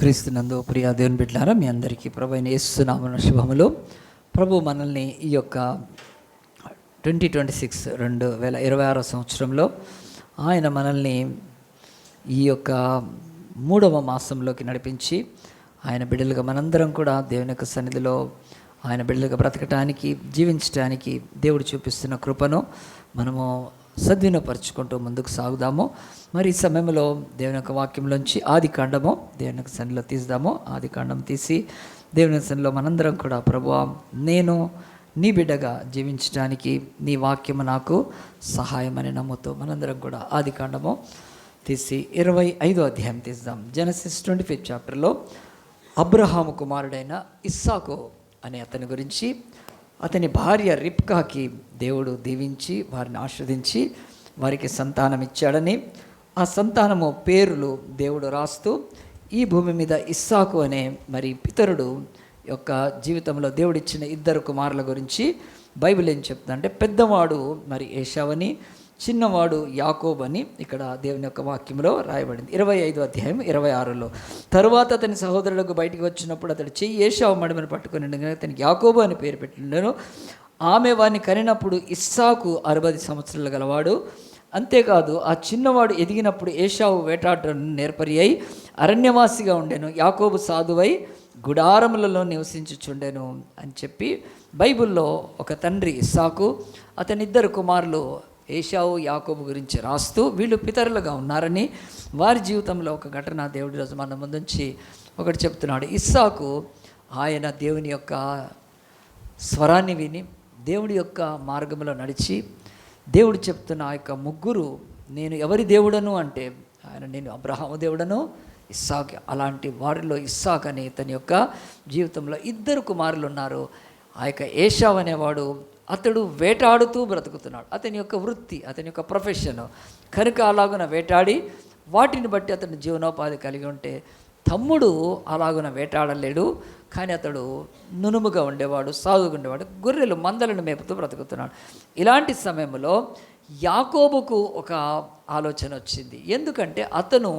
క్రీస్తునందు ప్రియ దేవుని బిడ్డలారా, మీ అందరికీ ప్రభు అయిన యేసు నామమున శుభములు. ప్రభు మనల్ని ఈ యొక్క 2026 2026 సంవత్సరంలో ఆయన మనల్ని ఈ యొక్క 3వ మాసంలోకి నడిపించి ఆయన బిడ్డలుగా మనందరం కూడా దేవుని యొక్క సన్నిధిలో ఆయన బిడ్డలుగా బ్రతకటానికి, జీవించడానికి దేవుడు చూపిస్తున్న కృపను మనము సద్వినియోగపరుచుకుంటూ ముందుకు సాగుదాము. మరి ఈ సమయంలో దేవుని యొక్క వాక్యంలోంచి ఆది కాండము దేవుని యొక్క సన్నిధిలో తీద్దాము. ఆది కాండం తీసి దేవుని సన్నిధిలో మనందరం కూడా ప్రభువా, నేను నీ బిడ్డగా జీవించడానికి నీ వాక్యము నాకు సహాయమని నమ్ముతూ మనందరం కూడా ఆది కాండము తీసి 25వ అధ్యాయం తీద్దాం. జెనసిస్ 25th చాప్టర్లో అబ్రహాము కుమారుడైన ఇస్సాకు అనే అతని గురించి, అతని భార్య రిబ్కాకి దేవుడు దీవించి వారిని ఆశీర్వదించి వారికి సంతానం ఇచ్చాడని, ఆ సంతానము పేర్లు దేవుడు రాస్తూ ఈ భూమి మీద ఇస్సాకు అనే మరి పితరుడు యొక్క జీవితంలో దేవుడిచ్చిన 2 కుమారుల గురించి బైబిల్ ఏం చెప్తుందంటే, పెద్దవాడు మరి ఏశావని, చిన్నవాడు యాకోబు అని ఇక్కడ దేవుని యొక్క వాక్యంలో రాయబడింది. 25వ అధ్యాయం 26లో, తరువాత అతని సహోదరులకు బయటికి వచ్చినప్పుడు అతడు చెయ్యి ఏశావు మడిమని పట్టుకుని అతనికి యాకోబు అని పేరు పెట్టిండెను. ఆమె వారిని కనినప్పుడు ఇస్సాకు 60 సంవత్సరాలు గలవాడు. అంతేకాదు ఆ చిన్నవాడు ఎదిగినప్పుడు ఏశావు వేటాడటం నేర్పరి అయి అరణ్యవాసిగా ఉండెను, యాకోబు సాధువై గుడారములలో నివసించుచుండెను అని చెప్పి బైబిల్లో ఒక తండ్రి ఇస్సాకు, అతని 2 కుమారులు ఏశావు యాకోబు గురించి రాస్తూ వీళ్ళు పితరులుగా ఉన్నారని, వారి జీవితంలో ఒక ఘటన దేవుడి రోజు మన ముందుంచి ఒకటి చెప్తున్నాడు. ఇస్సాకు ఆయన దేవుని యొక్క స్వరాన్ని విని దేవుడి యొక్క మార్గంలో నడిచి దేవుడు చెప్తున్న ఆ యొక్క ముగ్గురు, నేను ఎవరి దేవుడను అంటే ఆయన నేను అబ్రహాము దేవుడను, ఇస్సాకు, అలాంటి వారిలో ఇస్సాకు అనే ఇతని యొక్క జీవితంలో 2 కుమారులు ఉన్నారు. ఆ యొక్క ఏశావు అనేవాడు అతడు వేటాడుతూ బ్రతుకుతున్నాడు. అతని యొక్క వృత్తి, అతని యొక్క ప్రొఫెషన్ కనుక అలాగున వేటాడి వాటిని బట్టి అతను జీవనోపాధి కలిగి ఉంటే, తమ్ముడు అలాగున వేటాడలేడు, కానీ అతడు నునుముగా ఉండేవాడు, సాగుగా ఉండేవాడు, గొర్రెలు మందలను మేపుతూ బ్రతుకుతున్నాడు. ఇలాంటి సమయంలో యాకోబుకు ఒక ఆలోచన వచ్చింది. ఎందుకంటే అతను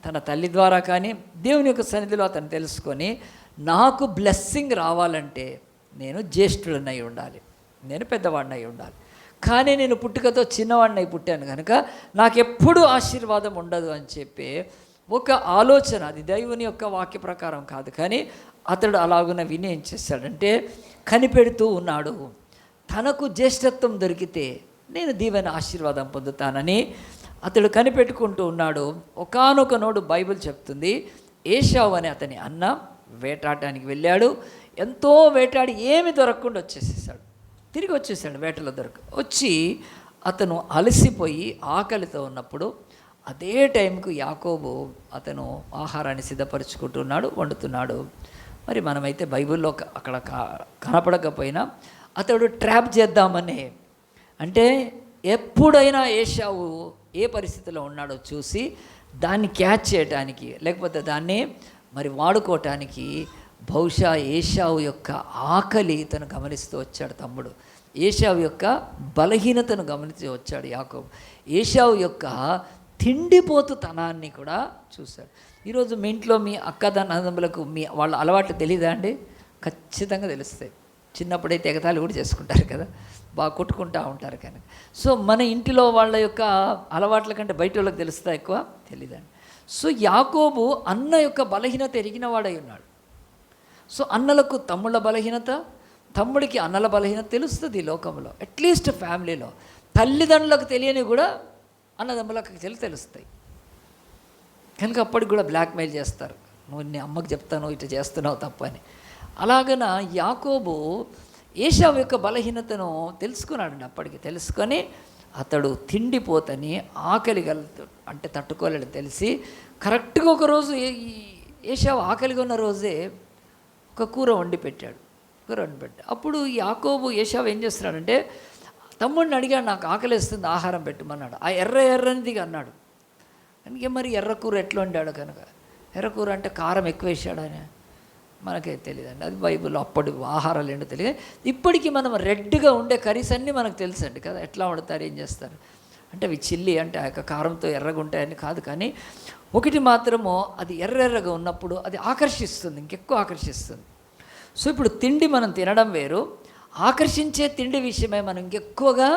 తన తల్లి ద్వారా కానీ దేవుని యొక్క సన్నిధిలో అతను తెలుసుకొని, నాకు బ్లెస్సింగ్ రావాలంటే నేను జ్యేష్ఠుడినై ఉండాలి, నేను పెద్దవాడినై ఉండాలి, కానీ నేను పుట్టుకతో చిన్నవాడినై పుట్టాను కనుక నాకెప్పుడు ఆశీర్వాదం ఉండదు అని చెప్పి ఒక ఆలోచన, అది దేవుని యొక్క వాక్య ప్రకారం కాదు, కానీ అతడు అలాగున విని ఏం చేశాడంటే కనిపెడుతూ ఉన్నాడు. తనకు జ్యేష్ఠత్వం దొరికితే నేను దీవెన ఆశీర్వాదం పొందుతానని అతడు కనిపెట్టుకుంటూ ఉన్నాడు. ఒకానొక నోడు బైబిల్ చెప్తుంది, ఏశావు అనే అతని అన్న వేటాడటానికి వెళ్ళాడు. ఎంతో వేటాడి ఏమి దొరకకుండా వచ్చేసేసాడు, తిరిగి వచ్చేసాడు. వేటలో వచ్చి అతను అలసిపోయి ఆకలితో ఉన్నప్పుడు అదే టైంకు యాకోబు అతను ఆహారాన్ని సిద్ధపరచుకుంటున్నాడు, వండుతున్నాడు. మరి మనమైతే బైబిల్లో అక్కడ కనపడకపోయినా అతడు ట్రాప్ చేద్దామని, అంటే ఎప్పుడైనా ఏశావు ఏ పరిస్థితిలో ఉన్నాడో చూసి దాన్ని క్యాచ్ చేయడానికి, లేకపోతే దాన్ని మరి వాడుకోవటానికి బహుశా ఏశావు యొక్క ఆకలి తను గమనిస్తూ వచ్చాడు తమ్ముడు. ఏశావు యొక్క బలహీనతను గమనించి వచ్చాడు యాకోబు. ఏశావు యొక్క తిండిపోతుతనాన్ని కూడా చూశాడు. ఈరోజు మీ ఇంట్లో మీ అన్నదమ్ములకు మీ వాళ్ళ అలవాట్లు తెలియదా అండి? ఖచ్చితంగా తెలుస్తాయి. చిన్నప్పుడైతే ఎగతాళి కూడా చేసుకుంటారు కదా, బాగా కొట్టుకుంటూ ఉంటారు కనుక. సో మన ఇంటిలో వాళ్ళ యొక్క అలవాట్ల కంటే బయట వాళ్ళకి తెలుస్తా ఎక్కువ తెలియదండి. సో యాకోబు అన్న యొక్క బలహీనత ఎరిగిన వాడై ఉన్నాడు. సో అన్నలకు తమ్ముళ్ళ బలహీనత, తమ్ముడికి అన్నల బలహీనత తెలుస్తుంది ఈ లోకంలో. అట్లీస్ట్ ఫ్యామిలీలో తల్లిదండ్రులకు తెలియని కూడా అన్నదమ్ములకు తెలుస్తాయి కనుక అప్పటికి కూడా బ్లాక్మెయిల్ చేస్తారు, నువ్వు నీ అమ్మకి చెప్తాను ఇట్లా చేస్తున్నావు తప్పని. అలాగన యాకోబు ఏశావు యొక్క బలహీనతను తెలుసుకున్నాడండి. అప్పటికి తెలుసుకొని అతడు తిండిపోతని ఆకలి అంటే తట్టుకోలేడు తెలిసి కరెక్ట్గా ఒకరోజు ఏశావు ఆకలిగా ఉన్న రోజే ఒక కూర వండి పెట్టాడు. అప్పుడు యాకోబు ఏశావు ఏం చేస్తున్నాడంటే, తమ్ముడిని అడిగాడు, నాకు ఆకలిస్తుంది ఆహారం పెట్టమన్నాడు. ఆ ఎర్రనిదిగా అన్నాడు. అందుకే మరి ఎర్రకూర ఎట్లా వండాడు కనుక, ఎర్రకూర అంటే కారం ఎక్కువ వేసాడు అని మనకే తెలియదండి. అది బైబిల్లో అప్పటి ఆహారాలు ఏంటో తెలియదు. ఇప్పటికీ మనం రెడ్గా ఉండే కర్రీస్ అన్నీ మనకు తెలుసండి కదా, ఎట్లా వండుతారు, ఏం చేస్తారు. అంటే అవి చిల్లి అంటే ఆ యొక్క కారంతో ఎర్రగా ఉంటాయని కాదు, కానీ ఒకటి మాత్రము అది ఎర్రెర్రగా ఉన్నప్పుడు అది ఆకర్షిస్తుంది, ఇంకెక్కువ ఆకర్షిస్తుంది. సో ఇప్పుడు తిండి మనం తినడం వేరు, ఆకర్షించే తిండి విషయమై మనం ఇంకెక్కువగా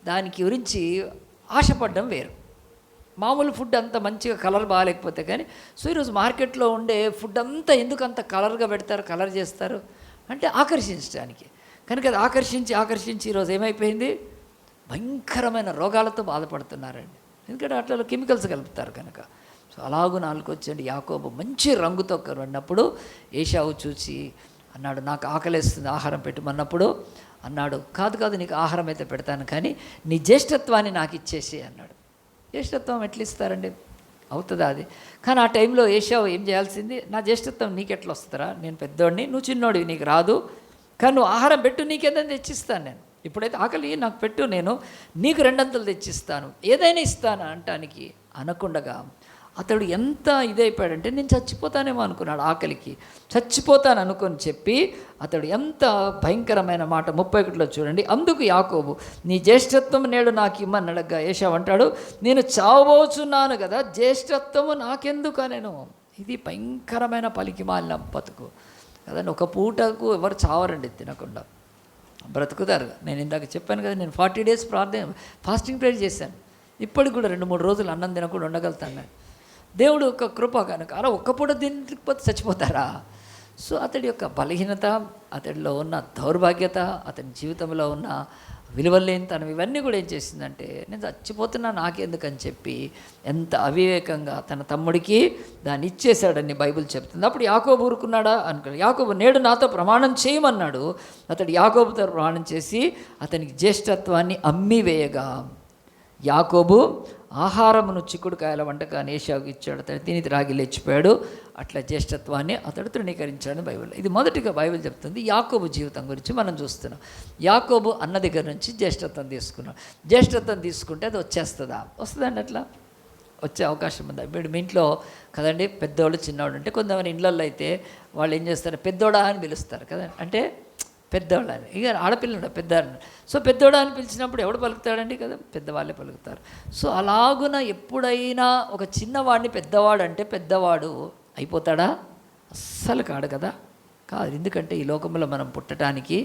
దానికి గురించి ఆశపడడం వేరు. మామూలు ఫుడ్ అంత మంచిగా కలర్ బాగాలేకపోతే కానీ, సో ఈరోజు మార్కెట్లో ఉండే ఫుడ్ అంతా ఎందుకు అంత కలర్గా పెడతారు, కలర్ చేస్తారు అంటే ఆకర్షించడానికి. కనుక అది ఆకర్షించి ఈరోజు ఏమైపోయింది, భయంకరమైన రోగాలతో బాధపడుతున్నారండి. ఎందుకంటే అట్లా కెమికల్స్ కలుపుతారు కనుక. సో అలాగూ నాలుకొచ్చండి యాకోబు మంచి రంగుతో కొన్నప్పుడు ఏశావు చూసి అన్నాడు, నాకు ఆకలేస్తుంది, ఆహారం పెట్టమన్నప్పుడు అన్నాడు, కాదు నీకు ఆహారం అయితే పెడతాను, కానీ నీ జ్యేష్ఠత్వాన్ని నాకు ఇచ్చేసి అన్నాడు. జ్యేష్ఠత్వం ఎట్లా ఇస్తారండి, అవుతుందా అది? కానీ ఆ టైంలో ఏశావు ఏం చేయాల్సింది, నా జ్యేష్ఠత్వం నీకెట్లా వస్తారా, నేను పెద్దోడిని, నువ్వు చిన్నోడివి, నీకు రాదు, కానీ నువ్వు ఆహారం పెట్టు, నీకేదైనా తెచ్చిస్తాను నేను. ఇప్పుడైతే ఆకలి నాకు పెట్టు, నేను నీకు 2 అంతలు తెచ్చిస్తాను, ఏదైనా ఇస్తాను అంటానికి అనకుండగా అతడు ఎంత ఇదైపోయాడంటే నేను చచ్చిపోతానేమో అనుకున్నాడు, ఆకలికి చచ్చిపోతాను అనుకొని చెప్పి అతడు ఎంత భయంకరమైన మాట 31లో చూడండి. అందుకు యాకోబు, నీ జ్యేష్ఠత్వం నేడు నాకు ఇమ్మని అడగ్గా ఏశావు అంటాడు, నేను చావబోచున్నాను కదా, జ్యేష్ఠత్వము నాకెందుకు నేను. ఇది భయంకరమైన పలికి మాలిన బతుకు కదండి. ఒక పూటకు ఎవరు చావరండి తినకుండా, బ్రతుకుతారు. నేను ఇందాక చెప్పాను కదా, నేను 40 days ఫాస్టింగ్ ప్రేయర్ చేశాను, ఇప్పటికి కూడా 2-3 రోజులు అన్నం తినకుండా ఉండగలుగుతాను నేను. దేవుడు ఒక కృప కనుక. అలా ఒక్క పూట తినకపోతే చచ్చిపోతారా? సో అతడి యొక్క బలహీనత, అతడిలో ఉన్న దౌర్భాగ్యత, అతని జీవితంలో ఉన్న విలువలేనితనం, ఇవన్నీ కూడా ఏం చేసిందంటే నేను చచ్చిపోతున్నా నాకెందుకని చెప్పి ఎంత అవివేకంగా తన తమ్ముడికి దాన్ని ఇచ్చేశాడని బైబిల్ చెప్తుంది. అప్పుడు యాకోబు ఊరుకున్నాడా అనుకున్నాడు. యాకోబు నేడు నాతో ప్రమాణం చేయమన్నాడు. అతడు యాకోబుతో ప్రమాణం చేసి అతనికి జ్యేష్ఠత్వాన్ని అమ్మివేయగా యాకోబు ఆహారమును చిక్కుడుకాయల వంటకాన్ని ఏశావుకి ఇచ్చాడు. అతడు తిని త్రాగి లేచిపోయాడు. అట్లా జ్యేష్ఠత్వాన్ని అతడు తృణీకరించాడని బైబిల్. ఇది మొదటిగా బైబిల్ చెప్తుంది. యాకోబు జీవితం గురించి మనం చూస్తున్నాం. యాకోబు అన్న దగ్గర నుంచి జ్యేష్ఠత్వం తీసుకున్నాడు. జ్యేష్ఠత్వం తీసుకుంటే అది వచ్చేస్తుందా? వస్తుందండి. అట్లా వచ్చే అవకాశం ఉందా? ఇప్పుడు మీ ఇంట్లో కదండి పెద్దోళ్ళు చిన్నవాడు అంటే, కొంతమంది ఇళ్ళల్లో అయితే వాళ్ళు ఏం చేస్తారు, పెద్దోడా అని పిలుస్తారు కదా, అంటే పెద్దవాళ్ళు అని. ఇక ఆడపిల్లడు పెద్దవాడిని, సో పెద్దోడా అని పిలిచినప్పుడు ఎవడు పలుకుతాడండి కదా, పెద్దవాళ్ళే పలుకుతారు. సో అలాగున ఎప్పుడైనా ఒక చిన్నవాడిని పెద్దవాడు అంటే పెద్దవాడు అయిపోతాడా? అస్సలు కాడు కదా, కాదు. ఎందుకంటే ఈ లోకంలో మనం పుట్టడానికి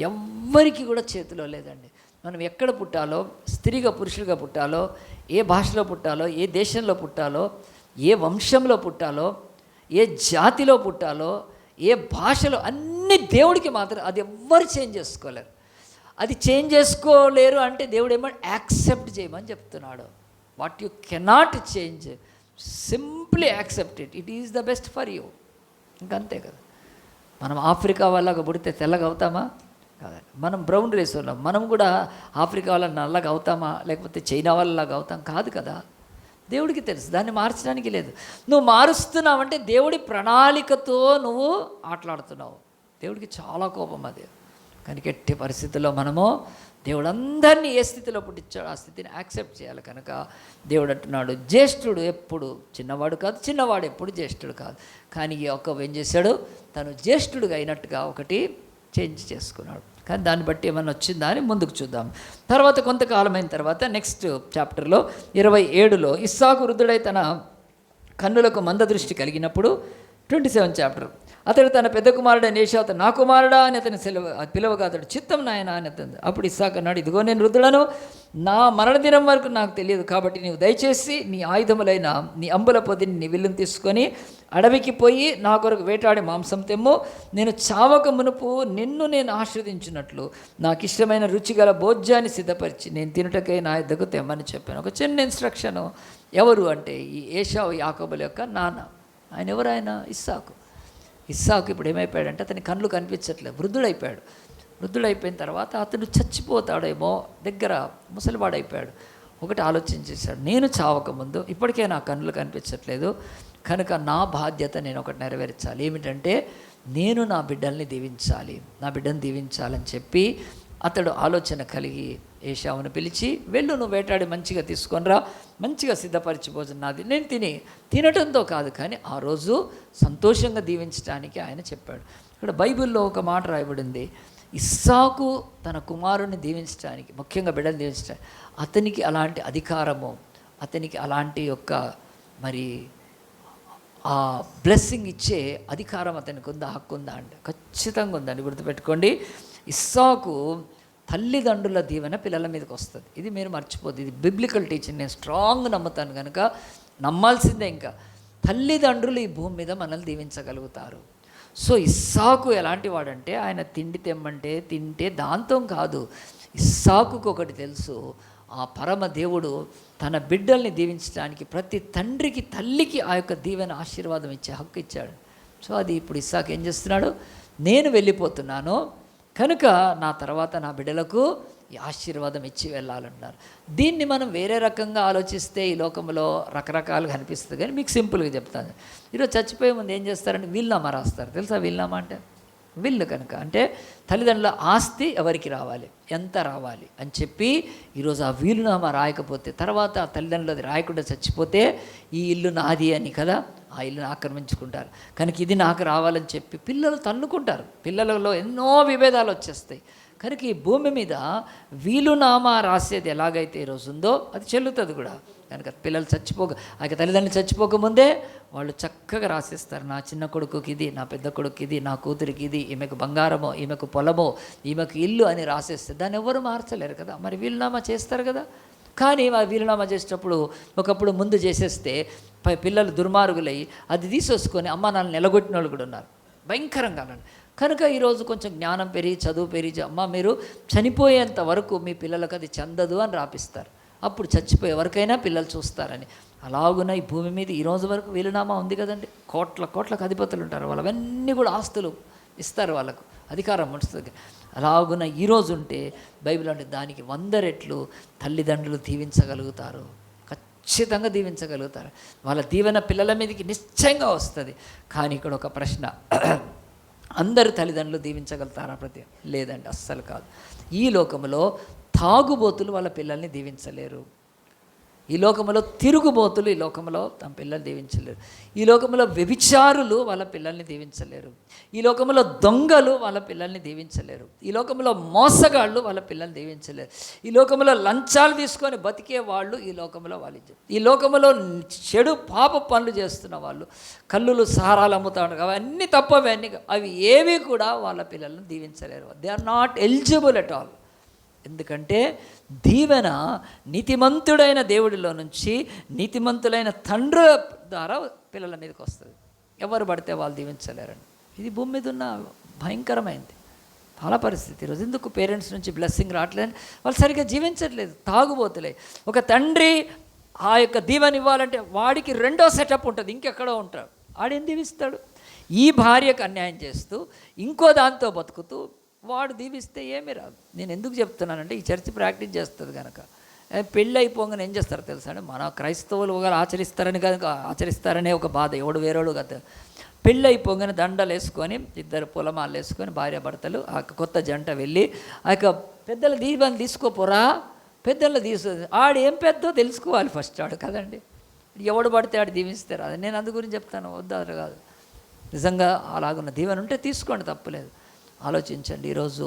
ఎవ్వరికి కూడా చేతిలో లేదండి. మనం ఎక్కడ పుట్టాలో, స్త్రీగా పురుషులుగా పుట్టాలో, ఏ భాషలో పుట్టాలో, ఏ దేశంలో పుట్టాలో, ఏ వంశంలో పుట్టాలో, ఏ జాతిలో పుట్టాలో, ఏ భాషలో, అన్ని దేవుడికి మాత్రం. అది ఎవ్వరు చేంజ్ చేసుకోలేరు. అది చేంజ్ చేసుకోలేరు అంటే దేవుడు ఏమని యాక్సెప్ట్ చేయమని చెప్తున్నాడు. What you cannot change, simply accept it, it is the best for you. ఇంకంతే కదా. మనం ఆఫ్రికా వాళ్ళగా పుడితే తెల్లగా అవుతామా? కాదండి. మనం బ్రౌన్ రేస్ వాళ్ళం, మనం కూడా ఆఫ్రికా వాళ్ళ నల్లగా అవుతామా, లేకపోతే చైనా వాళ్ళలాగా అవుతాం? కాదు కదా. దేవుడికి తెలుసు, దాన్ని మార్చడానికి లేదు. నువ్వు మారుస్తున్నావంటే దేవుడి ప్రణాళికతో నువ్వు ఆటలాడుతున్నావు. దేవుడికి చాలా కోపం అది. కనుక ఎట్టి పరిస్థితుల్లో మనము దేవుడు అందరినీ ఏ స్థితిలో పుట్టించాడు ఆ స్థితిని యాక్సెప్ట్ చేయాలి. కనుక దేవుడు అంటున్నాడు, జ్యేష్ఠుడు ఎప్పుడు చిన్నవాడు కాదు, చిన్నవాడు ఎప్పుడు జ్యేష్ఠుడు కాదు. కానీ యాకోబు ఏం చేశాడు, తను జ్యేష్ఠుడుగా అయినట్టుగా ఒకటి చేంజ్ చేసుకున్నాడు. కానీ దాన్ని బట్టి ఏమన్నా వచ్చిందా అని ముందుకు చూద్దాం. తర్వాత కొంతకాలమైన తర్వాత నెక్స్ట్ చాప్టర్లో 27లో ఇస్సాకు వృద్ధుడై తన కన్నులకు మందదృష్టి కలిగినప్పుడు 27 చాప్టర్. అతడు తన పెద్ద కుమారుడైన ఏశావు, అతను నా కుమారుడా అని అతని పిలవగా అతడు చిత్తం నాయన అని అతను. అప్పుడు ఇస్సాకు అన్నాడు, ఇదిగో నేను వృద్ధుడను, నా మరణదినం వరకు నాకు తెలియదు, కాబట్టి నీవు దయచేసి నీ ఆయుధములైన నీ అంబుల పొదిని నీ విల్లును తీసుకొని అడవికి పోయి నా కొరకు వేటాడి మాంసం తెమ్ము. నేను చావక మునుపు నిన్ను నేను ఆశీర్వదించినట్లు నాకు ఇష్టమైన రుచిగల భోజ్యాన్ని సిద్ధపరిచి నేను తినుటకై నా యొద్దకు తెమ్మని చెప్పాను. ఒక చిన్న ఇన్స్ట్రక్షను. ఎవరు అంటే ఈ ఏశావు యాకోబుల యొక్క నాన్న. ఆయన ఎవరు? ఆయన ఇస్సాకు. ఇస్సాకు ఇప్పుడు ఏమైపోయాడంటే అతని కళ్ళు కనిపించట్లేదు, వృద్ధుడైపోయాడు. వృద్ధుడైపోయిన తర్వాత అతడు చచ్చిపోతాడేమో, దగ్గర ముసలివాడైపోయాడు. ఒకటి ఆలోచించేశాడు, నేను చావకముందు ఇప్పటికే నా కళ్ళు కనిపించట్లేదు, కనుక నా బాధ్యత నేను ఒకటి నెరవేర్చాలి. ఏమిటంటే నేను నా బిడ్డల్ని దీవించాలి, నా బిడ్డను దీవించాలని చెప్పి అతడు ఆలోచన కలిగి ఏశావును పిలిచి, వెళ్ళు నువ్వు వేటాడి మంచిగా తీసుకొనిరా, మంచిగా సిద్ధపరిచి భోజనం నాది నేను తినటంతో కాదు, కానీ ఆ రోజు సంతోషంగా దీవించడానికి ఆయన చెప్పాడు. ఇక్కడ బైబిల్లో ఒక మాట రాయబడింది, ఇస్సాకు తన కుమారుని దీవించడానికి, ముఖ్యంగా బిడ్డను దీవించడానికి అతనికి అలాంటి అధికారము, అతనికి అలాంటి యొక్క మరి ఆ బ్లెస్సింగ్ ఇచ్చే అధికారం అతనికి ఉందా, హక్కు ఉందా అంటే ఖచ్చితంగా ఉందండి. గుర్తుపెట్టుకోండి, ఇస్సాకు తల్లిదండ్రుల దీవెన పిల్లల మీదకి వస్తుంది. ఇది మీరు మర్చిపోద్ది, ఇది బిబ్లికల్ టీచింగ్. నేను స్ట్రాంగ్ నమ్ముతాను కనుక నమ్మాల్సిందే. ఇంకా తల్లిదండ్రులు ఈ భూమి మీద మనల్ని దీవించగలుగుతారు. సో ఇస్సాకు ఎలాంటి వాడంటే, ఆయన తిండి తెమ్మంటే తింటే దాంతో కాదు. ఇస్సాకుకు ఒకటి తెలుసు, ఆ పరమ దేవుడు తన బిడ్డల్ని దీవించడానికి ప్రతి తండ్రికి తల్లికి ఆ యొక్క దీవెన ఆశీర్వాదం ఇచ్చే హక్కు ఇచ్చాడు. సో అది ఇప్పుడు ఇస్సాకు ఏం చేస్తున్నాడు, నేను వెళ్ళిపోతున్నాను కనుక నా తర్వాత నా బిడ్డలకు ఈ ఆశీర్వాదం ఇచ్చి వెళ్ళాలన్నారు. దీన్ని మనం వేరే రకంగా ఆలోచిస్తే ఈ లోకంలో రకరకాలుగా అనిపిస్తుంది, కానీ మీకు సింపుల్గా చెప్తాను. ఈరోజు చచ్చిపోయే ముందు ఏం చేస్తారంటే వీలునామా రాస్తారు. తెలుసా వీలునామా అంటే? విల్లు కనుక అంటే తల్లిదండ్రుల ఆస్తి ఎవరికి రావాలి, ఎంత రావాలి అని చెప్పి ఈరోజు ఆ వీలునామా రాయకపోతే, తర్వాత ఆ తల్లిదండ్రులు అది రాయకుండా చచ్చిపోతే ఈ ఇల్లు నాది అని కదా ఆ ఇల్లుని ఆక్రమించుకుంటారు. కనుక ఇది నాకు రావాలని చెప్పి పిల్లలు తన్నుకుంటారు. పిల్లలలో ఎన్నో విభేదాలు వచ్చేస్తాయి. కనుక ఈ భూమి మీద వీలునామా రాసేది ఎలాగైతే ఈరోజు ఉందో అది చెల్లుతుంది కూడా. కనుక పిల్లలు ఆ తల్లిదండ్రులు చచ్చిపోకముందే వాళ్ళు చక్కగా రాసేస్తారు, నా చిన్న కొడుకుకి ఇది, నా పెద్ద కొడుకు ఇది, నా కూతురికి ఇది, ఈమెకు బంగారమో, ఈమెకు పొలమో, ఈమెకు ఇల్లు అని రాసేస్తే దాన్ని ఎవరు మార్చలేరు కదా. మరి వీలునామా చేస్తారు కదా. కానీ వీలునామా చేసేటప్పుడు ఒకప్పుడు ముందు చేసేస్తే పిల్లలు దుర్మార్గులై అది తీసేసుకొని అమ్మ నాన్న నిలగొట్టిన వాళ్ళు కూడా ఉన్నారు భయంకరంగా. కనుక ఈరోజు కొంచెం జ్ఞానం పెరిగి చదువు పెరిగి అమ్మ మీరు చనిపోయేంత వరకు మీ పిల్లలకు అది చెందదు అని రాపిస్తారు. అప్పుడు చచ్చిపోయే వరకైనా పిల్లలు చూస్తారని. అలాగున ఈ భూమి మీద ఈరోజు వరకు వీలునామా ఉంది కదండి. కోట్లకు అధిపతులు ఉంటారు, వాళ్ళవన్నీ కూడా ఆస్తులు ఇస్తారు, వాళ్ళకు అధికారం ఉంటుంది. అలాగున ఈరోజు ఉంటే బైబిల్ అంటే దానికి 100 రెట్లు తల్లిదండ్రులు దీవించగలుగుతారు, ఖచ్చితంగా దీవించగలుగుతారు. వాళ్ళ దీవెన పిల్లల మీదకి నిశ్చయంగా వస్తుంది. కానీ ఇక్కడ ఒక ప్రశ్న, అందరు తల్లిదండ్రులు దీవించగలుగుతారా? లేదండి, అస్సలు కాదు. ఈ లోకంలో తాగుబోతులు వాళ్ళ పిల్లల్ని దీవించలేరు. ఈ లోకంలో తిరుగుబోతులు ఈ లోకంలో తమ పిల్లల్ని దీవించలేరు. ఈ లోకంలో వ్యభిచారులు వాళ్ళ పిల్లల్ని దీవించలేరు. ఈ లోకంలో దొంగలు వాళ్ళ పిల్లల్ని దీవించలేరు. ఈ లోకంలో మోసగాళ్ళు వాళ్ళ పిల్లల్ని దీవించలేరు. ఈ లోకంలో లంచాలు తీసుకొని బతికే వాళ్ళు ఈ లోకంలో ఈ లోకంలో చెడు పాప పనులు చేస్తున్న వాళ్ళు, కల్లులు సారాలు అమ్ముతా ఉంటారు, అవన్నీ తప్పవే, అవి ఏవి కూడా వాళ్ళ పిల్లల్ని దీవించలేరు. They are not eligible at all. ఎందుకంటే దీవెన నీతిమంతుడైన దేవుడిలో నుంచి నీతిమంతులైన తండ్రుల ద్వారా పిల్లల మీదకి వస్తుంది. ఎవరు పడితే వాళ్ళు దీవించలేరండి. ఇది భూమి మీద ఉన్న భయంకరమైంది చాలా పరిస్థితి. ఈరోజు ఎందుకు పేరెంట్స్ నుంచి బ్లెస్సింగ్ రావట్లేదు? వాళ్ళు సరిగ్గా జీవించట్లేదు, తాగుబోతులే. ఒక తండ్రి ఆ యొక్క దీవెన ఇవ్వాలంటే వాడికి రెండో సెటప్ ఉంటుంది, ఇంకెక్కడో ఉంటాడు. ఆడేం దీవిస్తాడు? ఈ భార్యకు అన్యాయం చేస్తూ ఇంకో దాంతో బతుకుతూ వాడు దీవిస్తే ఏమీ రాదు. నేను ఎందుకు చెప్తున్నానంటే ఈ చర్చి ప్రాక్టీస్ చేస్తుంది కనుక. పెళ్ళి అయిపోగానే ఏం చేస్తారో తెలుసా అండి, మన క్రైస్తవులు ఒకరు ఆచరిస్తారనే ఒక బాధ, ఎవడు వేరేవాడు కదా. పెళ్ళి అయిపోగానే దండలు వేసుకొని 2 పొలమాలు వేసుకొని భార్య భర్తలు ఆ కొత్త జంట వెళ్ళి ఆ యొక్క పెద్దల దీవెన తీసుకోపోరా, పెద్దల ఆడు ఏం పెద్దో తెలుసుకోవాలి ఫస్ట్ ఆడు కదండి. ఎవడు పడితే ఆడు దీవిస్తే రాదు. నేను అందు గురించి చెప్తాను, వద్దారు కాదు. నిజంగా అలాగున్న దీవెన ఉంటే తీసుకోండి, తప్పులేదు. ఆలోచించండి, ఈరోజు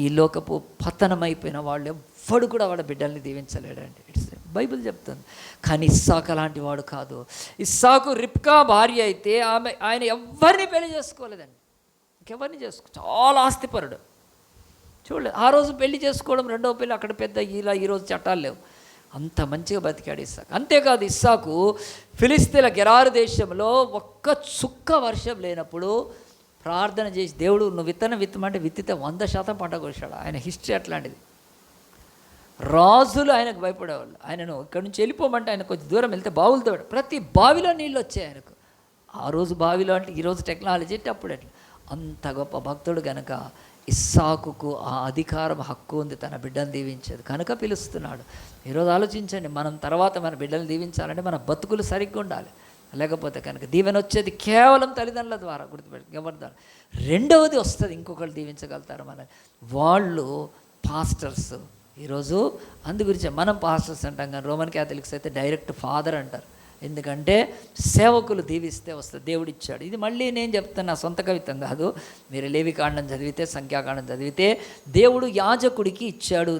ఈ లోకపు పతనమైపోయిన వాళ్ళు ఎవ్వడు కూడా వాళ్ళ బిడ్డల్ని దీవించలేడండి. ఇట్స్ బైబిల్ చెప్తుంది. కానీ ఇస్సాకు అలాంటి వాడు కాదు. ఇస్సాకు రిబ్కా భార్య అయితే ఆయన ఎవరిని పెళ్లి చేసుకోలేదండి, ఇంకెవరిని చాలా ఆస్తిపరుడు. చూడలేదు ఆ రోజు పెళ్లి చేసుకోవడం, రెండవ పెళ్ళి అక్కడ పెద్ద ఈరోజు చట్టాలు లేవు. అంత మంచిగా బతికాడు ఇస్సాకు. అంతేకాదు ఇస్సాకు ఫిలిస్తీన్ల గెరారు దేశంలో ఒక్క చుక్క వర్షం లేనప్పుడు ప్రార్థన చేసి, దేవుడు నువ్వు విత్తమంటే విత్తితే 100% పంట కోసాడు. ఆయన హిస్టరీ అట్లాంటిది. రాజులు ఆయనకు భయపడేవాళ్ళు. ఆయనను ఇక్కడి నుంచి వెళ్ళిపోమంటే ఆయన కొంచెం దూరం వెళ్తే బావులతో ప్రతి బావిలో నీళ్ళు వచ్చాయి ఆయనకు. ఆ రోజు బావిలో అంటే ఈరోజు టెక్నాలజీ అంటే అప్పుడు ఎట్లా. అంత గొప్ప భక్తుడు కనుక ఇస్సాకుకు ఆ అధికారం, హక్కు ఉంది తన బిడ్డను దీవించేది కనుక పిలుస్తున్నాడు. ఈరోజు ఆలోచించండి, మనం తర్వాత మన బిడ్డలు దీవించాలంటే మన బతుకులు సరిగ్గా ఉండాలి. లేకపోతే కనుక దీవెన వచ్చేది కేవలం తల్లిదండ్రుల ద్వారా, గుర్తుపెట్టి ఎవరి ద్వారా. రెండవది వస్తుంది, ఇంకొకరు దీవించగలుగుతారు మన వాళ్ళు, పాస్టర్స్. ఈరోజు అందు గురించి మనం పాస్టర్స్ అంటాం, కానీ రోమన్ క్యాథలిక్స్ అయితే డైరెక్ట్ ఫాదర్ అంటారు. ఎందుకంటే సేవకులు దీవిస్తే వస్తుంది, దేవుడిచ్చాడు. ఇది మళ్ళీ నేను చెప్తున్నా, సొంత కవిత్వం కాదు. మీరు లేవికాండం చదివితే, సంఖ్యాకాండం చదివితే దేవుడు యాజకుడికి ఇచ్చాడు.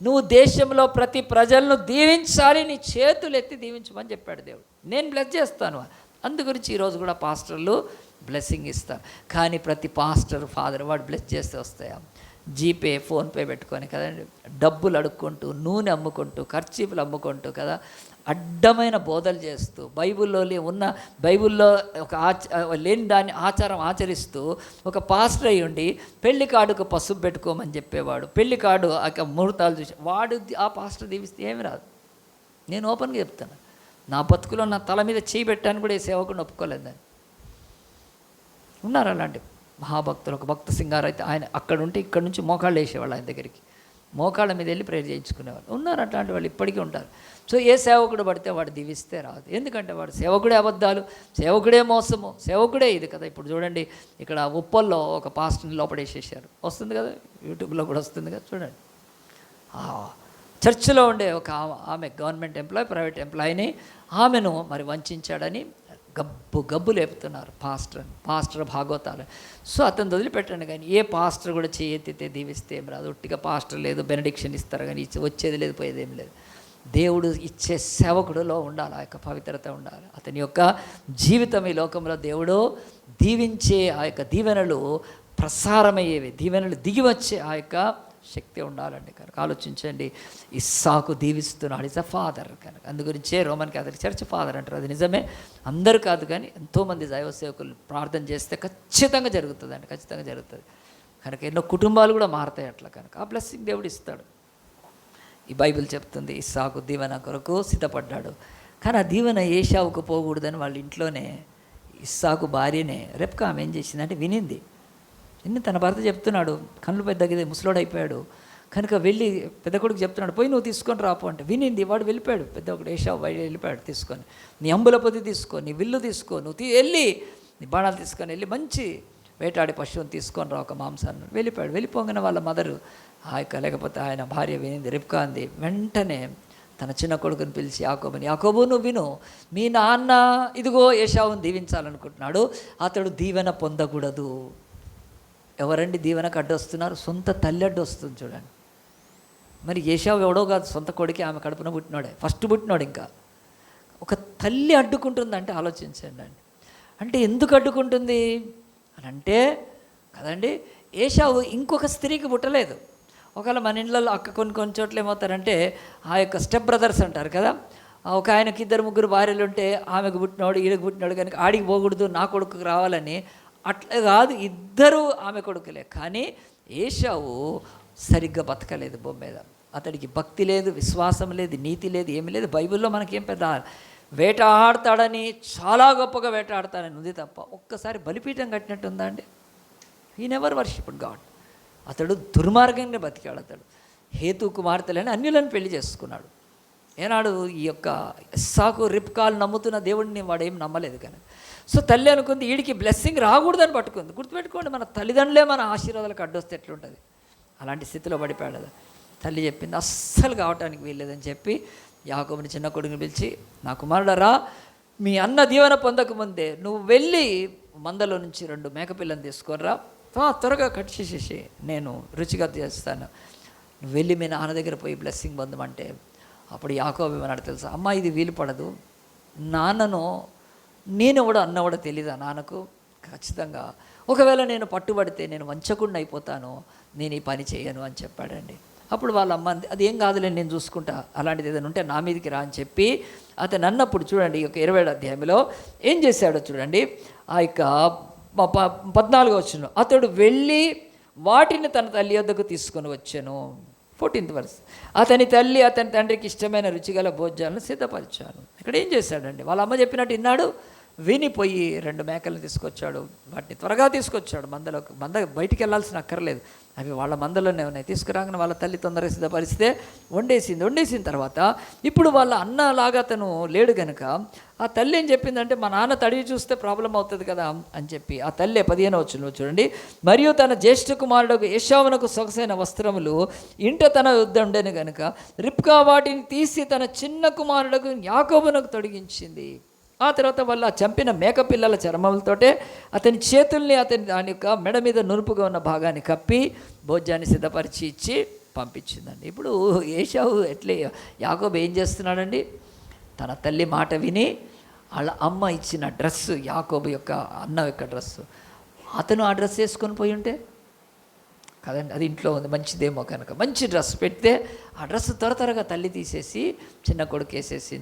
నువ్వు దేశంలో ప్రతి ప్రజలను దీవించాలి, నీ చేతులు ఎత్తి దీవించమని చెప్పాడు దేవుడు. నేను బ్లెస్ చేస్తాను. అందుగురించి ఈరోజు కూడా పాస్టర్లు బ్లెస్సింగ్ ఇస్తారు. కానీ ప్రతి పాస్టర్ ఫాదర్ వాడు బ్లెస్ చేస్తే వస్తాయా? జీపే, ఫోన్పే పెట్టుకొని కదండి, డబ్బులు అడుక్కుంటూ, నూనె అమ్ముకుంటూ, ఖర్చీపులు అమ్ముకుంటూ కదా, అడ్డమైన బోధలు చేస్తూ, బైబిల్లో ఒక లేని దాన్ని ఆచారం ఆచరిస్తూ ఒక పాస్టర్ అయ్యి ఉండి పెళ్లి కార్డుకు పసుపు పెట్టుకోమని చెప్పేవాడు. పెళ్లి కార్డు ముహూర్తాలు చూసి వాడు ఆ పాస్టర్ దీవిస్తే ఏమి రాదు. నేను ఓపెన్గా చెప్తాను, నా బతుకులో నా తల మీద చేయి పెట్టాను కూడా ఈ సేవకుని ఒప్పుకోలేదని. ఉన్నారు అలాంటి మహాభక్తులు. ఒక భక్త సింగారు అయితే ఆయన అక్కడ ఉంటే ఇక్కడ నుంచి మోకాళ్ళు వేసేవాళ్ళు, ఆయన దగ్గరికి మోకాళ్ళ మీద వెళ్ళి ప్రేయర్ చేయించుకునేవాళ్ళు. ఉన్నారు అట్లాంటి వాళ్ళు, ఇప్పటికీ ఉంటారు. సో ఏ సేవకుడు పడితే వాడు దీవిస్తే రాదు. ఎందుకంటే వాడు సేవకుడే అబద్ధాలు, సేవకుడే మోసము, సేవకుడే ఇది కదా. ఇప్పుడు చూడండి, ఇక్కడ ఉప్పల్లో ఒక పాస్టర్ని లోపడేసేసారు, వస్తుంది కదా, యూట్యూబ్లో కూడా వస్తుంది కదా, చూడండి. చర్చిలో ఉండే ఒక ఆమె గవర్నమెంట్ ఎంప్లాయ్, ప్రైవేట్ ఎంప్లాయీని, ఆమెను మరి వంచాడని గబ్బు లేపుతున్నారు పాస్టర్ భాగవతాలు. సో అతను వదిలిపెట్టండి. కానీ ఏ పాస్టర్ కూడా చేయెత్తితే దీవిస్తే ఏం రాదు. ఒట్టిగా పాస్టర్ లేదు, బెనడిక్షన్ ఇస్తారు కానీ వచ్చేది లేదు, పోయేది ఏం లేదు. దేవుడు ఇచ్చే సేవకుడిలో ఉండాలి, ఆ యొక్క పవిత్రత ఉండాలి. అతని యొక్క జీవితం ఈ లోకంలో దేవుడు దీవించే ఆ యొక్క దీవెనలు ప్రసారమయ్యేవి, దీవెనలు దిగి వచ్చే ఆ యొక్క శక్తి ఉండాలండి. కనుక ఆలోచించండి, ఇస్సాకు దీవిస్తున్నాడు, ఇస్ అ ఫాదర్. కనుక అందుగురించే రోమన్ క్యాథలిక్ చర్చ్ ఫాదర్ అంటారు. అది నిజమే, అందరూ కాదు కానీ ఎంతోమంది దైవ సేవకులు ప్రార్థన చేస్తే ఖచ్చితంగా జరుగుతుందండి, ఖచ్చితంగా జరుగుతుంది. కనుక ఎన్నో కుటుంబాలు కూడా మారుతాయి అట్లా. కనుక ఆ బ్లెస్సింగ్ దేవుడు ఇస్తాడు. ఈ బైబిల్ చెప్తుంది ఇస్సాకు దీవెన కొరకు సిద్ధపడ్డాడు. కానీ ఆ దీవెన ఏశావుకు పోకూడదని వాళ్ళ ఇంట్లోనే ఇస్సాకు భార్యనే రెబ్కా ఆమె ఏం చేసిందంటే వినింది. తన భర్త చెప్తున్నాడు, కళ్ళు పెద్దగా ముసలోడైపోయాడు కనుక వెళ్ళి పెద్ద కొడుకు చెప్తున్నాడు, పోయి నువ్వు తీసుకొని రాపు అంటే వినింది. వాడు వెళ్ళిపోయాడు, పెద్ద ఒకడు ఏశావు వెళ్ళిపోయాడు. తీసుకొని నీ అంబుల పొది తీసుకో, నీ విల్లు తీసుకో, నువ్వు వెళ్ళి నీ బాణాలు తీసుకొని వెళ్ళి మంచి వేటాడి పశువుని తీసుకొని రా, ఒక మాంసాన్ని. వెళ్ళిపోయాడు. వెళ్ళిపోగానే వాళ్ళ మదరు లేకపోతే ఆయన భార్య వినింది, రెబ్కా అంది. వెంటనే తన చిన్న కొడుకుని పిలిచి యాకోబు నువ్వు విను, మీ నాన్న ఇదిగో ఏశావుని దీవించాలనుకుంటున్నాడు, అతడు దీవెన పొందకూడదు. ఎవరండి దీవెనకు అడ్డొస్తున్నారు? సొంత తల్లి అడ్డొస్తుంది. చూడండి, మరి ఏశావు ఎవడో కాదు, సొంత కొడుకే, ఆమె కడుపున పుట్టినోడే, ఫస్ట్ పుట్టినోడు. ఇంకా ఒక తల్లి అడ్డుకుంటుందంటే ఆలోచించండి అండి. అంటే ఎందుకు అడ్డుకుంటుంది అని అంటే కదండి, ఏశావు ఇంకొక స్త్రీకి పుట్టలేదు. ఒకవేళ మన ఇళ్ళల్లో కొన్ని చోట్ల ఏమవుతారంటే ఆ యొక్క స్టెప్ బ్రదర్స్ అంటారు కదా, ఒక ఆయనకి 2-3 భార్యలు ఉంటే ఆమెకు పుట్టినోడు ఈయనకు పుట్టినోడు కనుక ఆడికి పోకూడదు, నా కొడుకు రావాలని. అట్లా కాదు, ఇద్దరు ఆమె కొడుకులే. కానీ ఏశావు సరిగ్గా బతకలేదు భూమి మీద. అతడికి భక్తి లేదు, విశ్వాసం లేదు, నీతి లేదు, ఏమీ లేదు. బైబిల్లో మనకేం పెద్ద వేటాడతాడని, చాలా గొప్పగా వేటాడతాడని ఉంది తప్ప ఒక్కసారి బలిపీఠం కట్టినట్టు ఉందా అండి? He never worshipped God. అతడు దుర్మార్గంగా బతికాడు. అతడు హేతు కుమార్తెలని అన్యులను పెళ్లి చేసుకున్నాడు. ఏనాడు ఈ యొక్క ఇస్సాకు రిబ్కాలు నమ్ముతున్న దేవుడిని వాడేం నమ్మలేదు. కానీ సో తల్లి అనుకుంది వీడికి బ్లెస్సింగ్ రాకూడదని పట్టుకుంది. గుర్తుపెట్టుకోండి, మన తల్లిదండ్రులే మన ఆశీర్వాదాలకు అడ్డొస్తే ఎట్లుంటుంది. అలాంటి స్థితిలో పడిపోయాడు. తల్లి చెప్పింది అస్సలు కావటానికి వీల్లేదని చెప్పి యాకోబుని చిన్న కొడుకుని పిలిచి, నా కుమారుడరా, మీ అన్న దీవెన పొందకముందే నువ్వు వెళ్ళి మందలో నుంచి 2 మేకపిల్లని తీసుకొనిరా, త్వరగా కట్ చేసేసి నేను రుచిగా చేస్తాను, నువ్వు వెళ్ళి మీ నాన్న దగ్గర పోయి బ్లెస్సింగ్ పొందమంటే. అప్పుడు యాకోబు ఏమన్నాడు తెలుసా, అమ్మ ఇది వీలు పడదు, నాన్నను నేను కూడా అన్న కూడా తెలీదా నాన్నకు, ఖచ్చితంగా ఒకవేళ నేను పట్టుబడితే నేను వంచకుండా అయిపోతాను, నేను ఈ పని చేయను అని చెప్పాడండి. అప్పుడు వాళ్ళ అమ్మ అది ఏం కాదులే, నేను చూసుకుంటా, అలాంటిది ఏదైనా ఉంటే నా మీదకి రా అని చెప్పి అతను అన్నప్పుడు చూడండి, ఒక 20వ అధ్యాయంలో ఏం చేశాడో చూడండి. ఆ యొక్క 14వ వచనం, అతడు వెళ్ళి వాటిని తన తల్లి వద్దకు తీసుకొని వచ్చాను. 14th verse, అతని తల్లి అతని తండ్రికి ఇష్టమైన రుచిగల భోజ్యాలను సిద్ధపరిచాను. ఇక్కడ ఏం చేశాడండి, వాళ్ళ అమ్మ చెప్పినట్టు విన్నాడు, వినిపోయి 2 మేకలను తీసుకొచ్చాడు. వాటిని త్వరగా తీసుకొచ్చాడు మంద బయటికి వెళ్ళాల్సిన అక్కర్లేదు, అవి వాళ్ళ మందలోనే ఉన్నాయి. తీసుకురాగానే వాళ్ళ తల్లి తొందరగా సిద్ధపరిస్తే వండేసిన తర్వాత ఇప్పుడు వాళ్ళ అన్నలాగా అతను లేడు కనుక ఆ తల్లి ఏం చెప్పిందంటే, మా నాన్న తడివి చూస్తే ప్రాబ్లం అవుతుంది కదా అని చెప్పి ఆ తల్లి 15వ వచనంలో చూడండి, మరియు తన జ్యేష్ఠ కుమారుడు ఏశావునకు సొగసైన వస్త్రములు ఇంట తన యుద్ధ ఉండేను కనుక రిబ్కా వాటిని తీసి తన చిన్న కుమారుడుకు యాకోబునకు తొడిగించింది. ఆ తర్వాత వాళ్ళు ఆ చంపిన మేకపిల్లల చర్మములతోటే అతని చేతుల్ని దాని యొక్క మెడ మీద నునుపుగా ఉన్న భాగాన్ని కప్పి భోజ్యాన్ని సిద్ధపరిచి ఇచ్చి పంపించిందండి. ఇప్పుడు ఏశావు యాకోబు ఏం చేస్తున్నాడండి? తన తల్లి మాట విని వాళ్ళ అమ్మ ఇచ్చిన డ్రెస్సు, యాకోబు యొక్క అన్న యొక్క డ్రెస్సు, అతను ఆ డ్రెస్ వేసుకొని పోయి ఉంటే కదండి, అది ఇంట్లో ఉంది మంచిదేమో కనుక మంచి డ్రెస్ పెడితే ఆ డ్రెస్ త్వరగా తల్లి తీసేసి చిన్న కొడుకు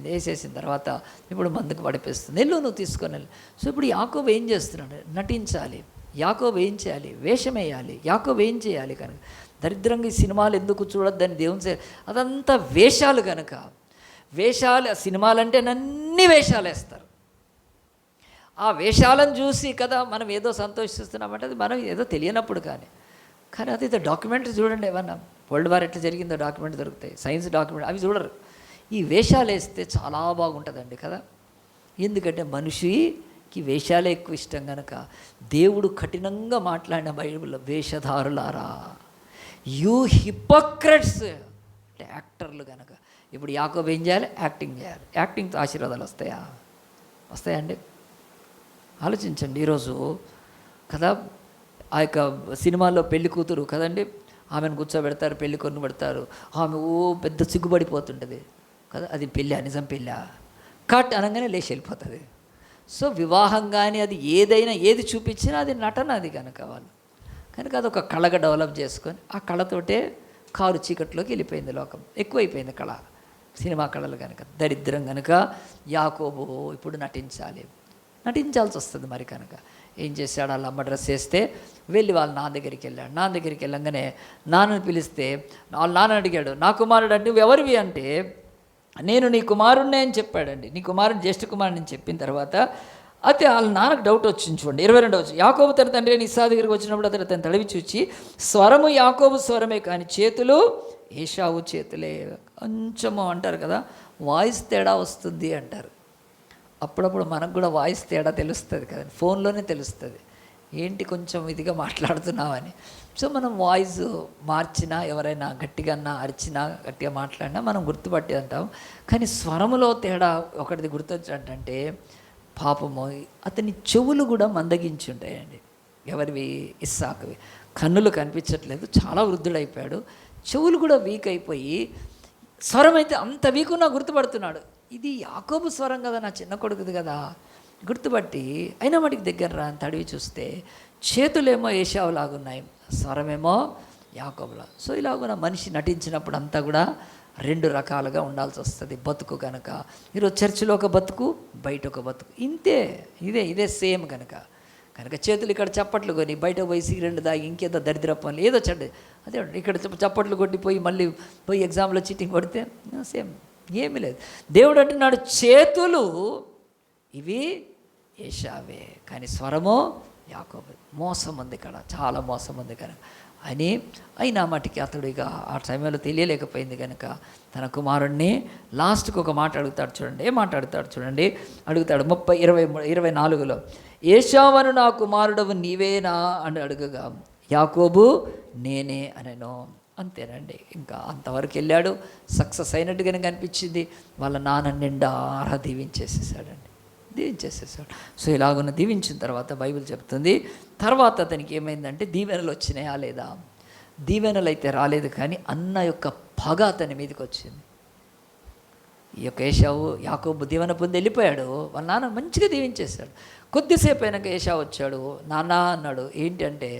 వేసేసిన తర్వాత ఇప్పుడు మందుకు పడిపేస్తుంది. నువ్వు తీసుకొని వెళ్ళి. సో ఇప్పుడు యాకోబు ఏం చేస్తున్నాడు? నటించాలి. యాకోబు ఏం చేయాలి? వేషం వేయాలి. యాకోబు ఏం చేయాలి కనుక? దరిద్రంగా ఈ సినిమాలు ఎందుకు చూడొద్దని దేవుని అదంతా వేషాలు కనుక. వేషాలు, సినిమాలంటే అన్ని వేషాలు వేస్తారు. ఆ వేషాలను చూసి కదా మనం ఏదో సంతోషిస్తున్నామంటే అది మనం ఏదో తెలియనప్పుడు కానీ అది డాక్యుమెంటరీ చూడండి. ఏమన్నా వరల్డ్ వార్ ఎట్లా జరిగిందో డాక్యుమెంట్ దొరుకుతాయి, సైన్స్ డాక్యుమెంట్, అవి చూడరు. ఈ వేషాలు వేస్తే చాలా బాగుంటుందండి కదా. ఎందుకంటే మనిషికి వేషాలే ఎక్కువ ఇష్టం కనుక దేవుడు కఠినంగా మాట్లాడిన బైబిల్లో, వేషధారులారా, యూ హిపోక్రెట్స్ అంటే యాక్టర్లు కనుక. ఇప్పుడు యాకోబు ఏం చేయాలి? యాక్టింగ్ చేయాలి. యాక్టింగ్తో ఆశీర్వాదాలు వస్తాయండి? ఆలోచించండి. ఈరోజు కదా ఆ యొక్క సినిమాల్లో పెళ్లి కూతురు కదండి, ఆమెను కూర్చోబెడతారు, పెళ్లి కొన్ను పెడతారు, ఆమె పెద్ద సిగ్గుపడిపోతుంటుంది కదా. అది పెళ్ళి, నిజం పెళ్ళా? కట్ అనగానే లేచి వెళ్ళిపోతుంది. సో వివాహం కానీ అది ఏది చూపించినా అది నటన, అది కనుక వాళ్ళు కనుక అదొక కళగా డెవలప్ చేసుకొని ఆ కళతోటే కారు చీకట్లోకి వెళ్ళిపోయింది లోకం. ఎక్కువైపోయింది కళ, సినిమా కళలు కనుక. దరిద్రం కనుక యాకోబు ఇప్పుడు నటించాల్సి వస్తుంది. మరి కనుక ఏం చేశాడు? వాళ్ళ అమ్మ డ్రెస్ వేస్తే వెళ్ళి వాళ్ళ నాన్న దగ్గరికి వెళ్ళాడు. నాన్న దగ్గరికి వెళ్ళంగానే నాన్నని పిలిస్తే వాళ్ళ నాన్న అడిగాడు, నా కుమారుడు అంటే నువ్వు ఎవరివి అంటే, నేను నీ కుమారుణ్ణే అని చెప్పాడండి. నీ కుమారుడు జ్యేష్ఠ కుమారుడు అని చెప్పిన తర్వాత అయితే వాళ్ళ నాన్నకు డౌట్ వచ్చింది. చూడండి 22 వచ్చి, యాకోబు తన తండ్రి అని ఇస్సాకు దగ్గరికి వచ్చినప్పుడు అతను తను తడివి చూచి, స్వరము యాకోబు స్వరమే కానీ చేతులు ఏశావు చేతులే. కొంచెము అంటారు కదా, వాయిస్ తేడా వస్తుంది అంటారు. అప్పుడప్పుడు మనకు కూడా వాయిస్ తేడా తెలుస్తుంది కదండి, ఫోన్లోనే తెలుస్తుంది ఏంటి కొంచెం ఇదిగా మాట్లాడుతున్నామని. సో మనం వాయిస్ మార్చినా, ఎవరైనా గట్టిగా అరిచినా, గట్టిగా మాట్లాడినా మనం గుర్తుపట్టి అంటాం. కానీ స్వరములో తేడా ఒకటిది గుర్తొచ్చాడంటే పాపము అతని చెవులు కూడా మందగించి ఉంటాయండి. ఎవరివి? ఇస్సాకువి. కన్నులు కనిపించట్లేదు, చాలా వృద్ధుడైపోయాడు, చెవులు కూడా వీక్ అయిపోయి స్వరం అయితే అంత వీకున్నా గుర్తుపడుతున్నాడు. ఇది యాకోబు స్వరం కదా, నా చిన్న కొడుకుది కదా, గుర్తుపట్టి అయినా వాటికి దగ్గర రా అని తడివి చూస్తే చేతులేమో ఏశావులాగున్నాయి, స్వరమేమో యాకోబులా. సో ఇలాగున మనిషి నటించినప్పుడు అంతా కూడా 2 రకాలుగా ఉండాల్సి వస్తుంది బతుకు కనుక. ఈరోజు చర్చిలో ఒక బతుకు, బయట ఒక బతుకు, ఇంతే. ఇదే సేమ్ కనుక చేతులు ఇక్కడ చప్పట్లు కొని బయట పోయి సిగరెంట్ దాగి ఇంకేదో దరిద్ర పనులు ఏదో చెడ్డ, అదే ఇక్కడ చప్పట్లు కొట్టిపోయి మళ్ళీ పోయి ఎగ్జామ్లో చీటింగ్ కొడితే సేమ్, ఏమీ లేదు. దేవుడు అంటున్నాడు చేతులు ఇవి ఏశావే కానీ స్వరమో యాకోబు. మోసం ఉంది ఇక్కడ, చాలా మోసం ఉంది కనుక అని. అయినా మటుకి అతడు ఇక ఆ సమయంలో తెలియలేకపోయింది కనుక తన కుమారుణ్ణి లాస్ట్కి ఒక మాట అడుగుతాడు. చూడండి ఏం మాట అడుగుతాడు చూడండి. అడుగుతాడు 24లో, ఏశావను నా కుమారుడవు నీవేనా అని అడుగగా యాకోబు నేనే అనెను. అంతేనండి, ఇంకా అంతవరకు వెళ్ళాడు. సక్సెస్ అయినట్టుగానే కనిపించింది. వాళ్ళ నాన్న నిండారా దీవించేసేసాడు. సో ఇలాగున్న దీవించిన తర్వాత బైబిల్ చెప్తుంది, తర్వాత అతనికి ఏమైందంటే దీవెనలు వచ్చినాయా లేదా? దీవెనలు అయితే రాలేదు, కానీ అన్న యొక్క పగ అతని మీదకి వచ్చింది. ఈ యొక్క ఏశావు యాకోబు దీవెన పొంది వెళ్ళిపోయాడు. వాళ్ళ నాన్న మంచిగా దీవించేశాడు. కొద్దిసేపు అయినాక ఏశావు వచ్చాడు, నాన్న అన్నాడు. ఏంటి అంటే,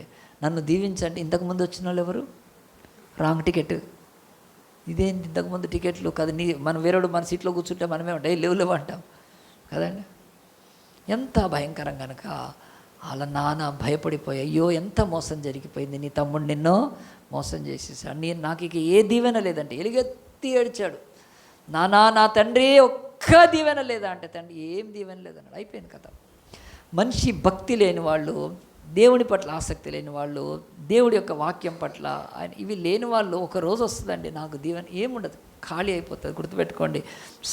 నన్ను దీవించండి. ఇంతకుముందు వచ్చిన వాళ్ళు ఎవరు? Wrong ticket. ఇదేంటి ఇంతకుముందు టికెట్లు కదా, మనం వేరేడు మన సీట్లో కూర్చుంటే మనమే ఉంటాయి లేవు అంటాం కదండి. ఎంత భయంకరం కనుక వాళ్ళ నాన్న భయపడిపోయి, అయ్యో ఎంత మోసం జరిగిపోయింది, నీ తమ్ముడు నిన్నో మోసం చేసేసాడు, నాకు ఇక ఏ దీవెన లేదంటే ఎలుగెత్తి ఏడ్చాడు. నా తండ్రి ఒక్క దీవెన లేదా అంటే, తండ్రి ఏం దీవెన లేదన్నాడు. అయిపోయింది కథ. మనిషి భక్తి లేని వాళ్ళు, దేవుడి పట్ల ఆసక్తి లేని వాళ్ళు, దేవుడి యొక్క వాక్యం పట్ల ఆయన ఇవి లేని వాళ్ళు, ఒక రోజు వస్తుందండి నాకు దీవెన ఏముండదు, ఖాళీ అయిపోతుంది. గుర్తుపెట్టుకోండి,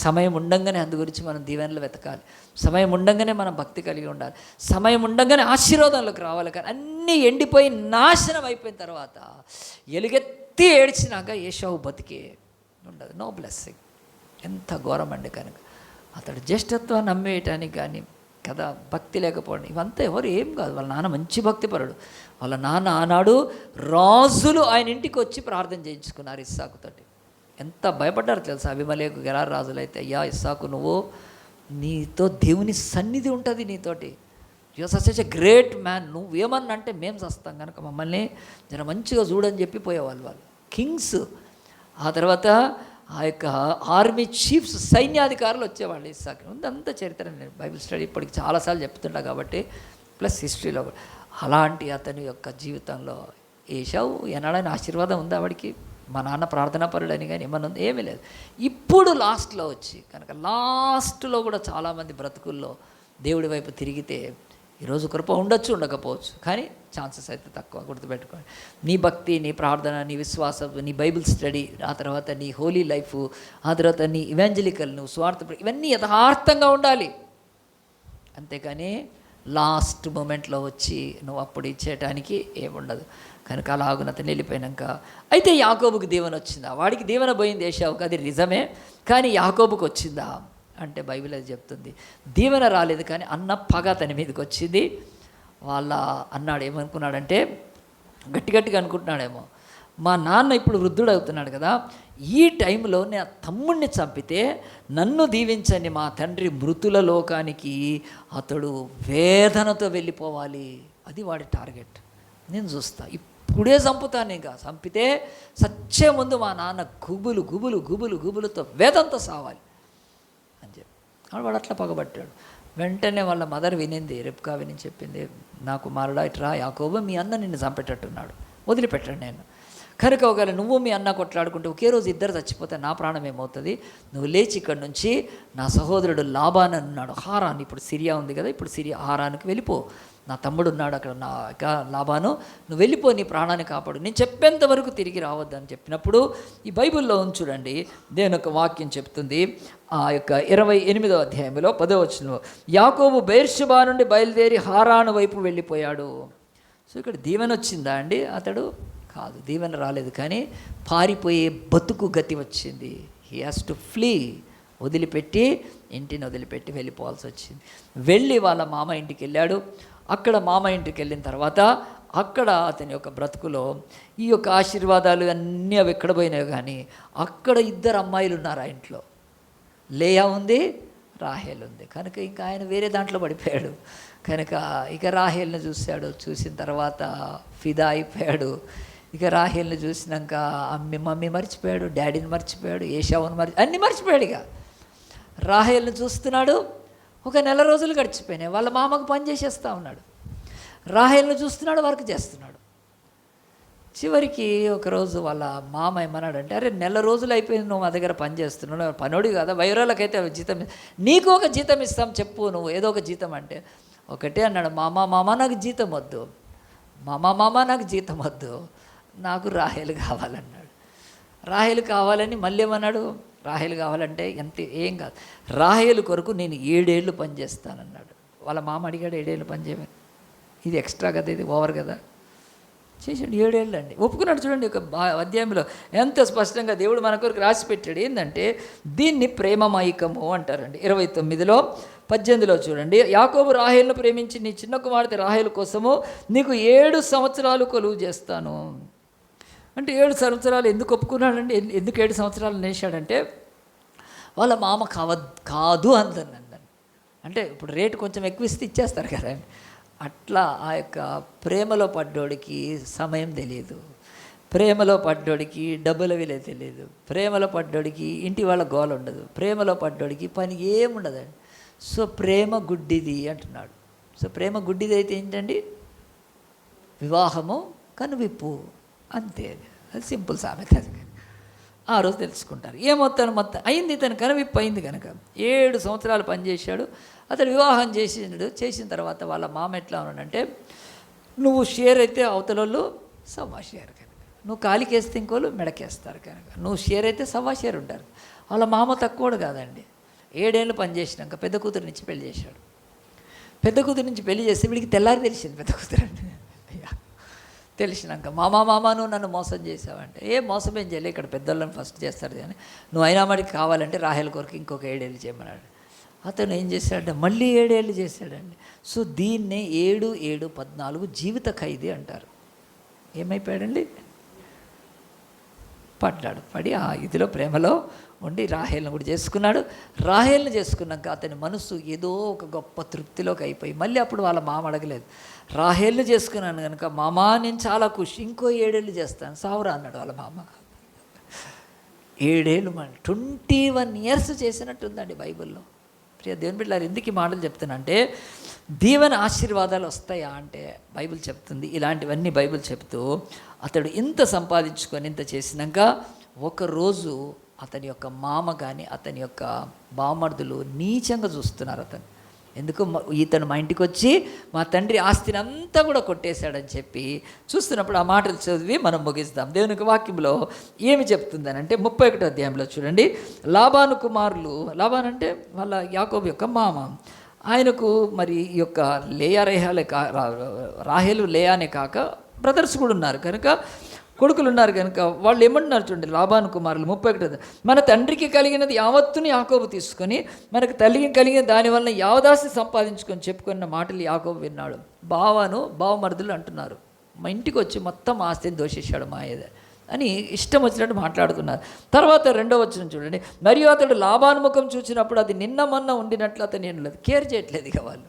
సమయం ఉండంగానే అందు గురించి మనం దీవెనలు వెతకాలి. సమయం ఉండంగానే మనం భక్తి కలిగి ఉండాలి. సమయం ఉండంగానే ఆశీర్వాదాలకు రావాలి. కానీ అన్నీ ఎండిపోయి నాశనం అయిపోయిన తర్వాత ఎలుగెత్తి ఏడ్చినాక ఏశావు బతికే ఉండదు. No blessing. ఎంత ఘోరం అండి కనుక. అతడు జ్యేష్ఠత్వాన్ని నమ్మేయటానికి కానీ కదా, భక్తి లేకపోవడం ఇవంతా ఎవరు ఏం కాదు. వాళ్ళ నాన్న మంచి భక్తిపరుడు. వాళ్ళ నాన్న ఆనాడు రాజులు ఆయన ఇంటికి వచ్చి ప్రార్థన చేయించుకున్నారు ఇస్సాకుతోటి. ఎంత భయపడ్డారు తెలుసా అభిమలేకు గెరారు రాజులైతే, అయ్యా ఇస్సాకు నువ్వు, నీతో దేవుని సన్నిధి ఉంటుంది నీతోటి, you are such a great man, నువ్వు ఏమన్నా అంటే మేము చేస్తాం కనుక మమ్మల్ని జర మంచిగా చూడని చెప్పి పోయేవాళ్ళు వాళ్ళు కింగ్స్. ఆ తర్వాత ఆ యొక్క ఆర్మీ చీఫ్స్, సైన్యాధికారులు వచ్చేవాళ్ళు ఇస్సాకు. ఉందంతా చరిత్ర, నేను బైబిల్ స్టడీ ఇప్పటికి చాలాసార్లు చెప్తుంటా కాబట్టి, ప్లస్ హిస్టరీలో. అలాంటి అతని యొక్క జీవితంలో ఏశావు ఎనాడైనా ఆశీర్వాదం ఉందా వాడికి? మా నాన్న ప్రార్థనాపరుడు అని కానీ ఏమన్నా ఉంది? ఏమీ లేదు. ఇప్పుడు లాస్ట్లో వచ్చి కనుక, లాస్ట్లో కూడా చాలామంది బ్రతుకుల్లో దేవుడి వైపు తిరిగితే ఈరోజు కృప ఉండొచ్చు, ఉండకపోవచ్చు, కానీ ఛాన్సెస్ అయితే తక్కువ. గుర్తుపెట్టుకోండి, నీ భక్తి, నీ ప్రార్థన, నీ విశ్వాసం, నీ బైబిల్ స్టడీ, ఆ తర్వాత నీ హోలీ లైఫ్, ఆ తర్వాత నీ ఇవాంజలికల్, నువ్వు స్వార్థ, ఇవన్నీ యథార్థంగా ఉండాలి. అంతేకాని లాస్ట్ మూమెంట్లో వచ్చి నువ్వు అప్పుడు ఇచ్చేయటానికి ఏముండదు. కనుక అలాగున అతను వెళ్ళిపోయినాక, అయితే యాకోబుకి దీవెన వచ్చిందా? వాడికి దీవెన పోయింది ఏశావుకి, అది నిజమే, కానీ యాకోబుకి వచ్చిందా అంటే బైబిల్ అది చెప్తుంది దీవెన రాలేదు, కానీ అన్న పగ అతని మీదకి వచ్చింది. వాళ్ళ అన్నాడు ఏమనుకున్నాడంటే, గట్టిగా అనుకుంటున్నాడేమో, మా నాన్న ఇప్పుడు వృద్ధుడు అవుతున్నాడు కదా, ఈ టైంలో నేను తమ్ముడిని చంపితే నన్ను దీవించండి, మా తండ్రి మృతుల లోకానికి అతడు వేదనతో వెళ్ళిపోవాలి, అది వాడి టార్గెట్. నేను చూస్తా, ఇప్పుడే చంపుతాను, ఇంకా చంపితే సచ్చే ముందు మా నాన్న గుబులు గుబులు గుబులు గుబులతో వేదంతో సావాలి అని చెప్పి వాడు అట్లా పగబట్టాడు. వెంటనే వాళ్ళ మదర్ వినింది, రెబ్కా విని చెప్పింది, నా కుమారుడా ఇట్రా, యాకోబు మీ అన్న నిన్ను చంపేటట్టున్నాడు, వదిలిపెట్టాడు నేను. కనుక ఒకవేళ నువ్వు మీ అన్న కొట్లాడుకుంటే ఒకే రోజు ఇద్దరు చచ్చిపోతే నా ప్రాణం ఏమవుతుంది? నువ్వు లేచి ఇక్కడి నుంచి నా సహోదరుడు లాబాన్ అన్నాడు, హారాన్, ఇప్పుడు సిరియా ఉంది కదా, ఇప్పుడు సిరియా హారానికి వెళ్ళిపో, నా తమ్ముడు ఉన్నాడు అక్కడ, నా లాబాను, నువ్వు వెళ్ళిపో, నీ ప్రాణాన్ని కాపాడు, నేను చెప్పేంత వరకు తిరిగి రావద్దని చెప్పినప్పుడు, ఈ బైబిల్లో చూడండి దేవుని యొక్క వాక్యం చెప్తుంది, ఆ యొక్క 28వ అధ్యాయంలో 10వ వచనంలో, యాకోబు బెయేర్షెబా నుండి బయలుదేరి హారాను వైపు వెళ్ళిపోయాడు. సో ఇక్కడ దీవెన వచ్చిందా అండి? అతడు కాదు, దీవెన రాలేదు, కానీ పారిపోయే బతుకు గతి వచ్చింది. హీ హ్యాస్ టు ఫ్లీ, వదిలిపెట్టి, ఇంటిని వదిలిపెట్టి వెళ్ళిపోవాల్సి వచ్చింది. వెళ్ళి వాళ్ళ మామ ఇంటికి వెళ్ళాడు. అక్కడ మామ ఇంటికి వెళ్ళిన తర్వాత అక్కడ అతని యొక్క బ్రతుకులో ఈ యొక్క ఆశీర్వాదాలు అన్నీ అవి ఎక్కడ పోయినాయి, కానీ అక్కడ ఇద్దరు అమ్మాయిలు ఉన్నారు ఆ ఇంట్లో, లేయా ఉంది, రాహేల్ ఉంది. కనుక ఇంకా ఆయన వేరే దాంట్లో పడిపోయాడు. కనుక ఇక రాహేల్ని చూశాడు, చూసిన తర్వాత ఫిదా అయిపోయాడు. ఇక రాహేల్ని చూసినాక మమ్మీ మర్చిపోయాడు, డాడీని మర్చిపోయాడు, ఏశావుని అన్నీ మర్చిపోయాడు. ఇక రాహేల్ని చూస్తున్నాడు. ఒక నెల రోజులు గడిచిపోయినాయి, వాళ్ళ మామకు పని చేసేస్తూ ఉన్నాడు. రాహేల్ని చూస్తున్నాడు, వర్క్ చేస్తున్నాడు. చివరికి ఒకరోజు వాళ్ళ మామ ఏమన్నాడంటే, అరే నెల రోజులు అయిపోయింది నువ్వు మా దగ్గర పని చేస్తున్నావు, పనోడి కదా, వైరాలకైతే జీతం, నీకు ఒక జీతం ఇస్తాం చెప్పు, నువ్వు ఏదో ఒక జీతం అంటే. ఒకటే అన్నాడు, మామ నాకు జీతం వద్దు, మామ నాకు జీతం వద్దు, నాకు రాహేలు కావాలన్నాడు. రాహేలు కావాలని మళ్ళీ ఏమన్నాడు, రాహేలు కావాలంటే ఏం కాదు, రాహేలు కొరకు నేను 7 ఏళ్ళు పనిచేస్తానన్నాడు. వాళ్ళ మామ అడిగాడు, 7 ఏళ్ళు పని చేయమని. ఇది ఎక్స్ట్రా కదా, ఇది ఓవర్ కదా, చేసాడు. 7 ఏళ్ళు అండి, ఒప్పుకున్నాడు. చూడండి ఒక అధ్యాయంలో ఎంత స్పష్టంగా దేవుడు మన కొరకు రాసి పెట్టాడు. ఏంటంటే దీన్ని ప్రేమమైకము అంటారండి. 29లో 18లో చూడండి, యాకోబు రాహేలును ప్రేమించి నీ చిన్న కుమార్తె రాహేలు కోసము నీకు 7 సంవత్సరాలు కొలువు చేస్తాను అంటే, 7 సంవత్సరాలు ఎందుకు ఒప్పుకున్నాడండి? ఎందుకు 7 సంవత్సరాలు నేసాడంటే, వాళ్ళ మామ కాదు అందని. అంటే ఇప్పుడు రేటు కొంచెం ఎక్కువ ఇస్తే ఇచ్చేస్తారు కదండి, అట్లా ఆ యొక్క ప్రేమలో పడ్డోడికి సమయం తెలియదు, ప్రేమలో పడ్డోడికి డబ్బుల విలువ తెలియదు, ప్రేమలో పడ్డోడికి ఇంటి వాళ్ళ గోల ఉండదు, ప్రేమలో పడ్డోడికి పని ఏముండదండి. సో ప్రేమ గుడ్డిది అంటున్నాడు. సో ప్రేమ గుడ్డిది అయితే ఏంటండి? వివాహము కనువిప్పు, అంతే. అది సింపుల్ సామెత. అది ఆ రోజు తెలుసుకుంటారు. మొత్తం అయింది, తను కనువిప్పు అయింది కనుక 7 సంవత్సరాలు పనిచేశాడు. అతడు వివాహం చేసిన తర్వాత వాళ్ళ మామ ఎట్లా ఉన్నాడంటే, నువ్వు షేర్ అయితే అవతలలో సవ్వా షేర్ కనుక, నువ్వు కాలికేస్తే ఇంకోళ్ళు మెడకేస్తారు కనుక, నువ్వు షేర్ అయితే సవ్వా షేర్ ఉంటారు. వాళ్ళ మామ తక్కువడు కాదండి. 7 ఏళ్ళు పనిచేసినాక పెద్ద కూతురు నుంచి పెళ్లి చేశాడు. పెద్ద కూతురు నుంచి పెళ్లి చేస్తే వీడికి తెల్లారి తెలిసింది పెద్ద కూతురు అంటే. తెలిసినాక మామ నువ్వు నన్ను మోసం చేసావంటే, మోసం ఏం చేయలే, ఇక్కడ పెద్దోళ్ళని ఫస్ట్ చేస్తారు కానీ, నువ్వు అయినా మడికి కావాలంటే రాహేల్ కొరకు ఇంకొక 7 ఏళ్ళు చేయమన్నాడు. అతను ఏం చేశాడంటే మళ్ళీ 7 ఏళ్ళు చేశాడండి. సో దీన్నే 7, 7, 14 జీవిత ఖైదీ అంటారు. ఏమైపోయాడండి? పడి ఆ ఇదిలో ప్రేమలో ఉండి రాహేల్ని కూడా చేసుకున్నాడు. రాహేల్ని చేసుకున్నాక అతని మనసు ఏదో ఒక గొప్ప తృప్తిలోకి అయిపోయి మళ్ళీ అప్పుడు వాళ్ళ మామ అడగలేదు. రాహేల్ని చేసుకున్నాను కనుక మామా నేను చాలా ఖుషి, ఇంకో 7 ఏళ్ళు చేస్తాను, సావురా అన్నాడు వాళ్ళ మామ. 7 ఏళ్ళు 21 ఇయర్స్ చేసినట్టుందండి బైబిల్లో. ప్రియ దేవుని బిడ్డలారా, ఎందుకు ఈ మాటలు చెప్తానంటే దీవెన ఆశీర్వాదాలు వస్తాయా అంటే బైబిల్ చెప్తుంది. ఇలాంటివన్నీ బైబిల్ చెప్తూ అతడు ఇంత సంపాదించుకొని ఇంత చేసినాక ఒకరోజు అతని యొక్క మామ కానీ అతని యొక్క బామర్దులు నీచంగా చూస్తున్నారు అతను. ఎందుకు ఇతను మా ఇంటికి వచ్చి మా తండ్రి ఆస్తిని అంతా కూడా కొట్టేశాడని చెప్పి చూస్తున్నప్పుడు ఆ మాటలు చదివి మనం ముగిస్తాం. దేవునికి వాక్యంలో ఏమి చెప్తుందని అంటే 31వ అధ్యాయంలో చూడండి. లాబాను కుమారులు, లాబాన్ అంటే వాళ్ళ యాకోబు యొక్క మామ, ఆయనకు మరి ఈ యొక్క లేయా రాహేలు లేయానే కాక బ్రదర్స్ కూడా ఉన్నారు కనుక, కొడుకులు ఉన్నారు కనుక వాళ్ళు ఏమంటున్నారు చూడండి. లాబాను కుమారులు 31, మన తండ్రికి కలిగినది యావత్తుని యాకోబు తీసుకొని మనకు తల్లికి కలిగిన దానివల్ల యావదాస్తి సంపాదించుకొని చెప్పుకున్న మాటలు యాకోబు విన్నాడు. బావమరుదులు అంటున్నారు, మా ఇంటికి వచ్చి మొత్తం ఆస్తిని దోషించాడు మాయేదే అని ఇష్టం వచ్చినట్టు మాట్లాడుతున్నారు. తర్వాత 2వ వచనం చూడండి. మరియు అతడు లాబాను ముఖం చూసినప్పుడు అది నిన్న మొన్న ఉండినట్లు అతను ఏం లేదు, కేర్ చేయట్లేదు ఇక వాళ్ళు.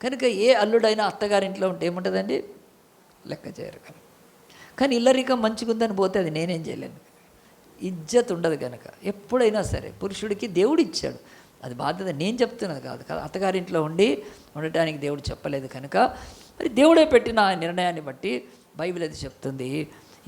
కనుక ఏ అల్లుడైనా అత్తగారింట్లో ఉంటే ఏముంటుందండి, లెక్క చేయరు. కానీ ఇల్లరికం మంచిగా ఉందని పోతే అది నేనేం చేయలేను, ఇజ్జత్ ఉండదు. కనుక ఎప్పుడైనా సరే పురుషుడికి దేవుడు ఇచ్చాడు, అది బాధ్యత నేను చెప్తున్నది కాదు కదా. అత్తగారింట్లో ఉండటానికి దేవుడు చెప్పలేదు కనుక మరి దేవుడే పెట్టిన ఆ నిర్ణయాన్ని బట్టి బైబిల్ అది చెప్తుంది.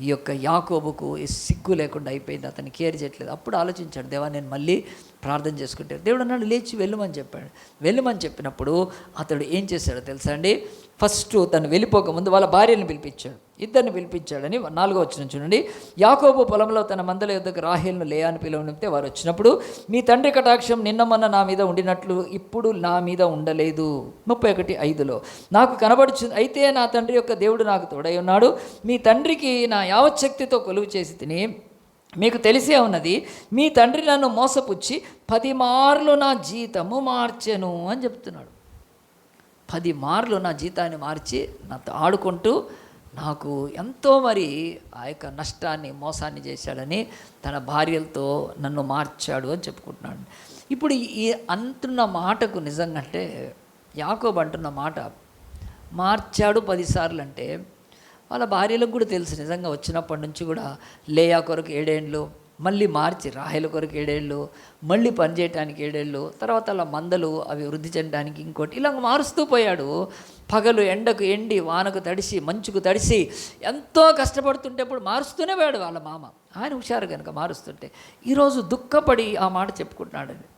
ఈ యొక్క యాకోబుకు సిగ్గు లేకుండా అయిపోయింది, అతన్ని కేర్ చేయట్లేదు. అప్పుడు ఆలోచించాడు, దేవా నేను మళ్ళీ ప్రార్థన చేసుకుంటే దేవుడు అన్నాడు లేచి వెళ్ళమని చెప్పాడు. వెళ్ళమని చెప్పినప్పుడు అతడు ఏం చేశాడో తెలుసా అండి. ఫస్ట్ తను వెళ్ళిపోకముందు వాళ్ళ భార్యను పిలిపించాడు, ఇద్దరిని పిలిపించాడని 4వ వచనం చూడండి. యాకోబు పొలంలో తన మందల యొద్దకు రాహేలును లేయాను పిలువనిపితే వారు వచ్చినప్పుడు, మీ తండ్రి కటాక్షం నిన్న మొన్న నా మీద ఉండినట్లు ఇప్పుడు నా మీద ఉండలేదు. 31:5లో నాకు కనబడుచు, అయితే నా తండ్రి యొక్క దేవుడు నాకు తోడై ఉన్నాడు, మీ తండ్రికి నా యావచ్చక్తితో కొలువు చేసి తిని మీకు తెలిసే ఉన్నది, మీ తండ్రి నన్ను మోసపుచ్చి 10 మార్లు నా జీతము మార్చెను అని చెప్తున్నాడు. 10 మార్లు నా జీతాన్ని మార్చి నాతో ఆడుకుంటూ నాకు ఎంతో మరి ఆ యొక్క నష్టాన్ని మోసాన్ని చేశాడని తన భార్యలతో నన్ను మార్చాడు అని చెప్పుకుంటున్నాడు. ఇప్పుడు ఈ అంటున్న మాటకు నిజంగా అంటే యాకోబు అంటున్న మాట మార్చాడు 10 సార్లు అంటే వాళ్ళ భార్యలకు కూడా తెలుసు నిజంగా. వచ్చినప్పటి నుంచి కూడా లేయా కొరకు 7 ఏళ్ళు, మళ్ళీ మార్చి రాహేల కొరకు 7 ఏళ్ళు, మళ్ళీ పనిచేయటానికి 7 ఏళ్ళు, తర్వాత అలా మందలు అవి వృద్ధి చెందడానికి ఇంకోటి, ఇలా మారుస్తూ పోయాడు. పగలు ఎండకు ఎండి, వానకు తడిసి, మంచుకు తడిసి ఎంతో కష్టపడుతుంటే ఇప్పుడు మారుస్తూనే పోయాడు వాళ్ళ మామ. ఆయన హుషారు కనుక మారుస్తుంటే ఈరోజు దుఃఖపడి ఆ మాట చెప్పుకుంటున్నాడండి.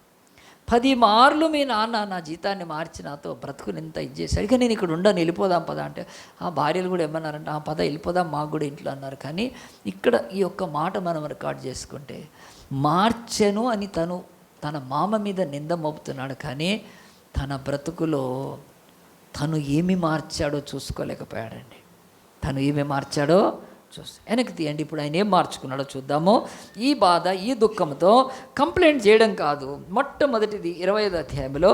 10 మార్లు మీ నాన్న నా జీతాన్ని మార్చి నాతో బ్రతుకుని ఇంత ఇచ్చేసాడు, ఇక నేను ఇక్కడ ఉండను, వెళ్ళిపోదాం పద అంటే ఆ భార్యలు కూడా ఏమన్నారంటే ఆ పద వెళ్ళిపోదాం మాకు కూడా ఇంట్లో అన్నారు. కానీ ఇక్కడ ఈ ఒక్క మాట మనం రికార్డ్ చేసుకుంటే మార్చెను అని తన మామ మీద నింద మోపుతున్నాడు, కానీ తన బ్రతుకులో తను ఏమి మార్చాడో చూసుకోలేకపోయాడండి. తను ఏమి మార్చాడో వెనక్కి తీయండి. ఇప్పుడు ఆయన ఏం మార్చుకున్నాడో చూద్దాము. ఈ బాధ, ఈ దుఃఖంతో కంప్లైంట్ చేయడం కాదు, మొట్టమొదటిది 25వ అధ్యాయంలో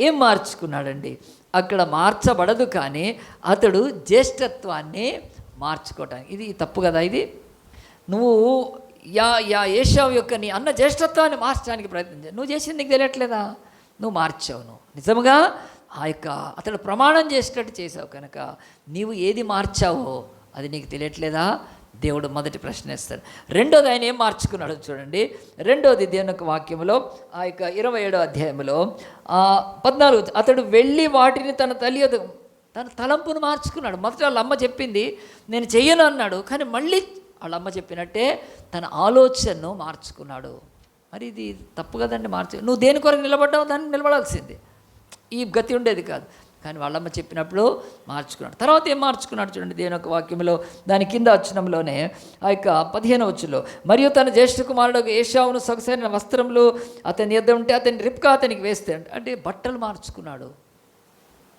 ఏం మార్చుకున్నాడండి. అక్కడ మార్చబడదు కానీ అతడు జ్యేష్ఠత్వాన్ని మార్చుకోవటానికి, ఇది తప్పు కదా. ఇది నువ్వు ఏశావు యొక్క నీ అన్న జ్యేష్ఠత్వాన్ని మార్చడానికి ప్రయత్నించావు, నువ్వు చేసింది నీకు తెలియట్లేదా, నువ్వు మార్చావు, నువ్వు నిజంగా ఆ యొక్క అతడు ప్రమాణం చేసేటట్టు చేసావు కనుక నీవు ఏది మార్చావో అది నీకు తెలియట్లేదా. దేవుడు మొదటి ప్రశ్న వేస్తాడు. రెండోది ఆయన ఏం మార్చుకున్నాడు చూడండి. రెండోది దేవుని యొక్క వాక్యంలో ఆ యొక్క 27వ అధ్యాయంలో 14 అతడు వెళ్ళి వాటిని తన తలంపును మార్చుకున్నాడు. మొదట వాళ్ళ అమ్మ చెప్పింది నేను చెయ్యను అన్నాడు, కానీ మళ్ళీ వాళ్ళ అమ్మ చెప్పినట్టే తన ఆలోచనను మార్చుకున్నాడు. మరి ఇది తప్పు కదండి. నువ్వు దేని కొరకు నిలబడ్డావు దాన్ని నిలబడాల్సింది, ఈ గతి ఉండేది కాదు. కానీ వాళ్ళమ్మ చెప్పినప్పుడు మార్చుకున్నాడు. తర్వాత ఏం మార్చుకున్నాడు చూడండి దేవుని యొక్క వాక్యంలో. దాని కింద వచనంలోనే ఆ యొక్క 15వ వచనంలో, మరియు తన జ్యేష్ఠ కుమారుడు ఏశావును సొగసైన వస్త్రములు అతని యొద్ద ఉంటే అతని రిబ్కా అతనికి వేస్తే అంటే బట్టలు మార్చుకున్నాడు.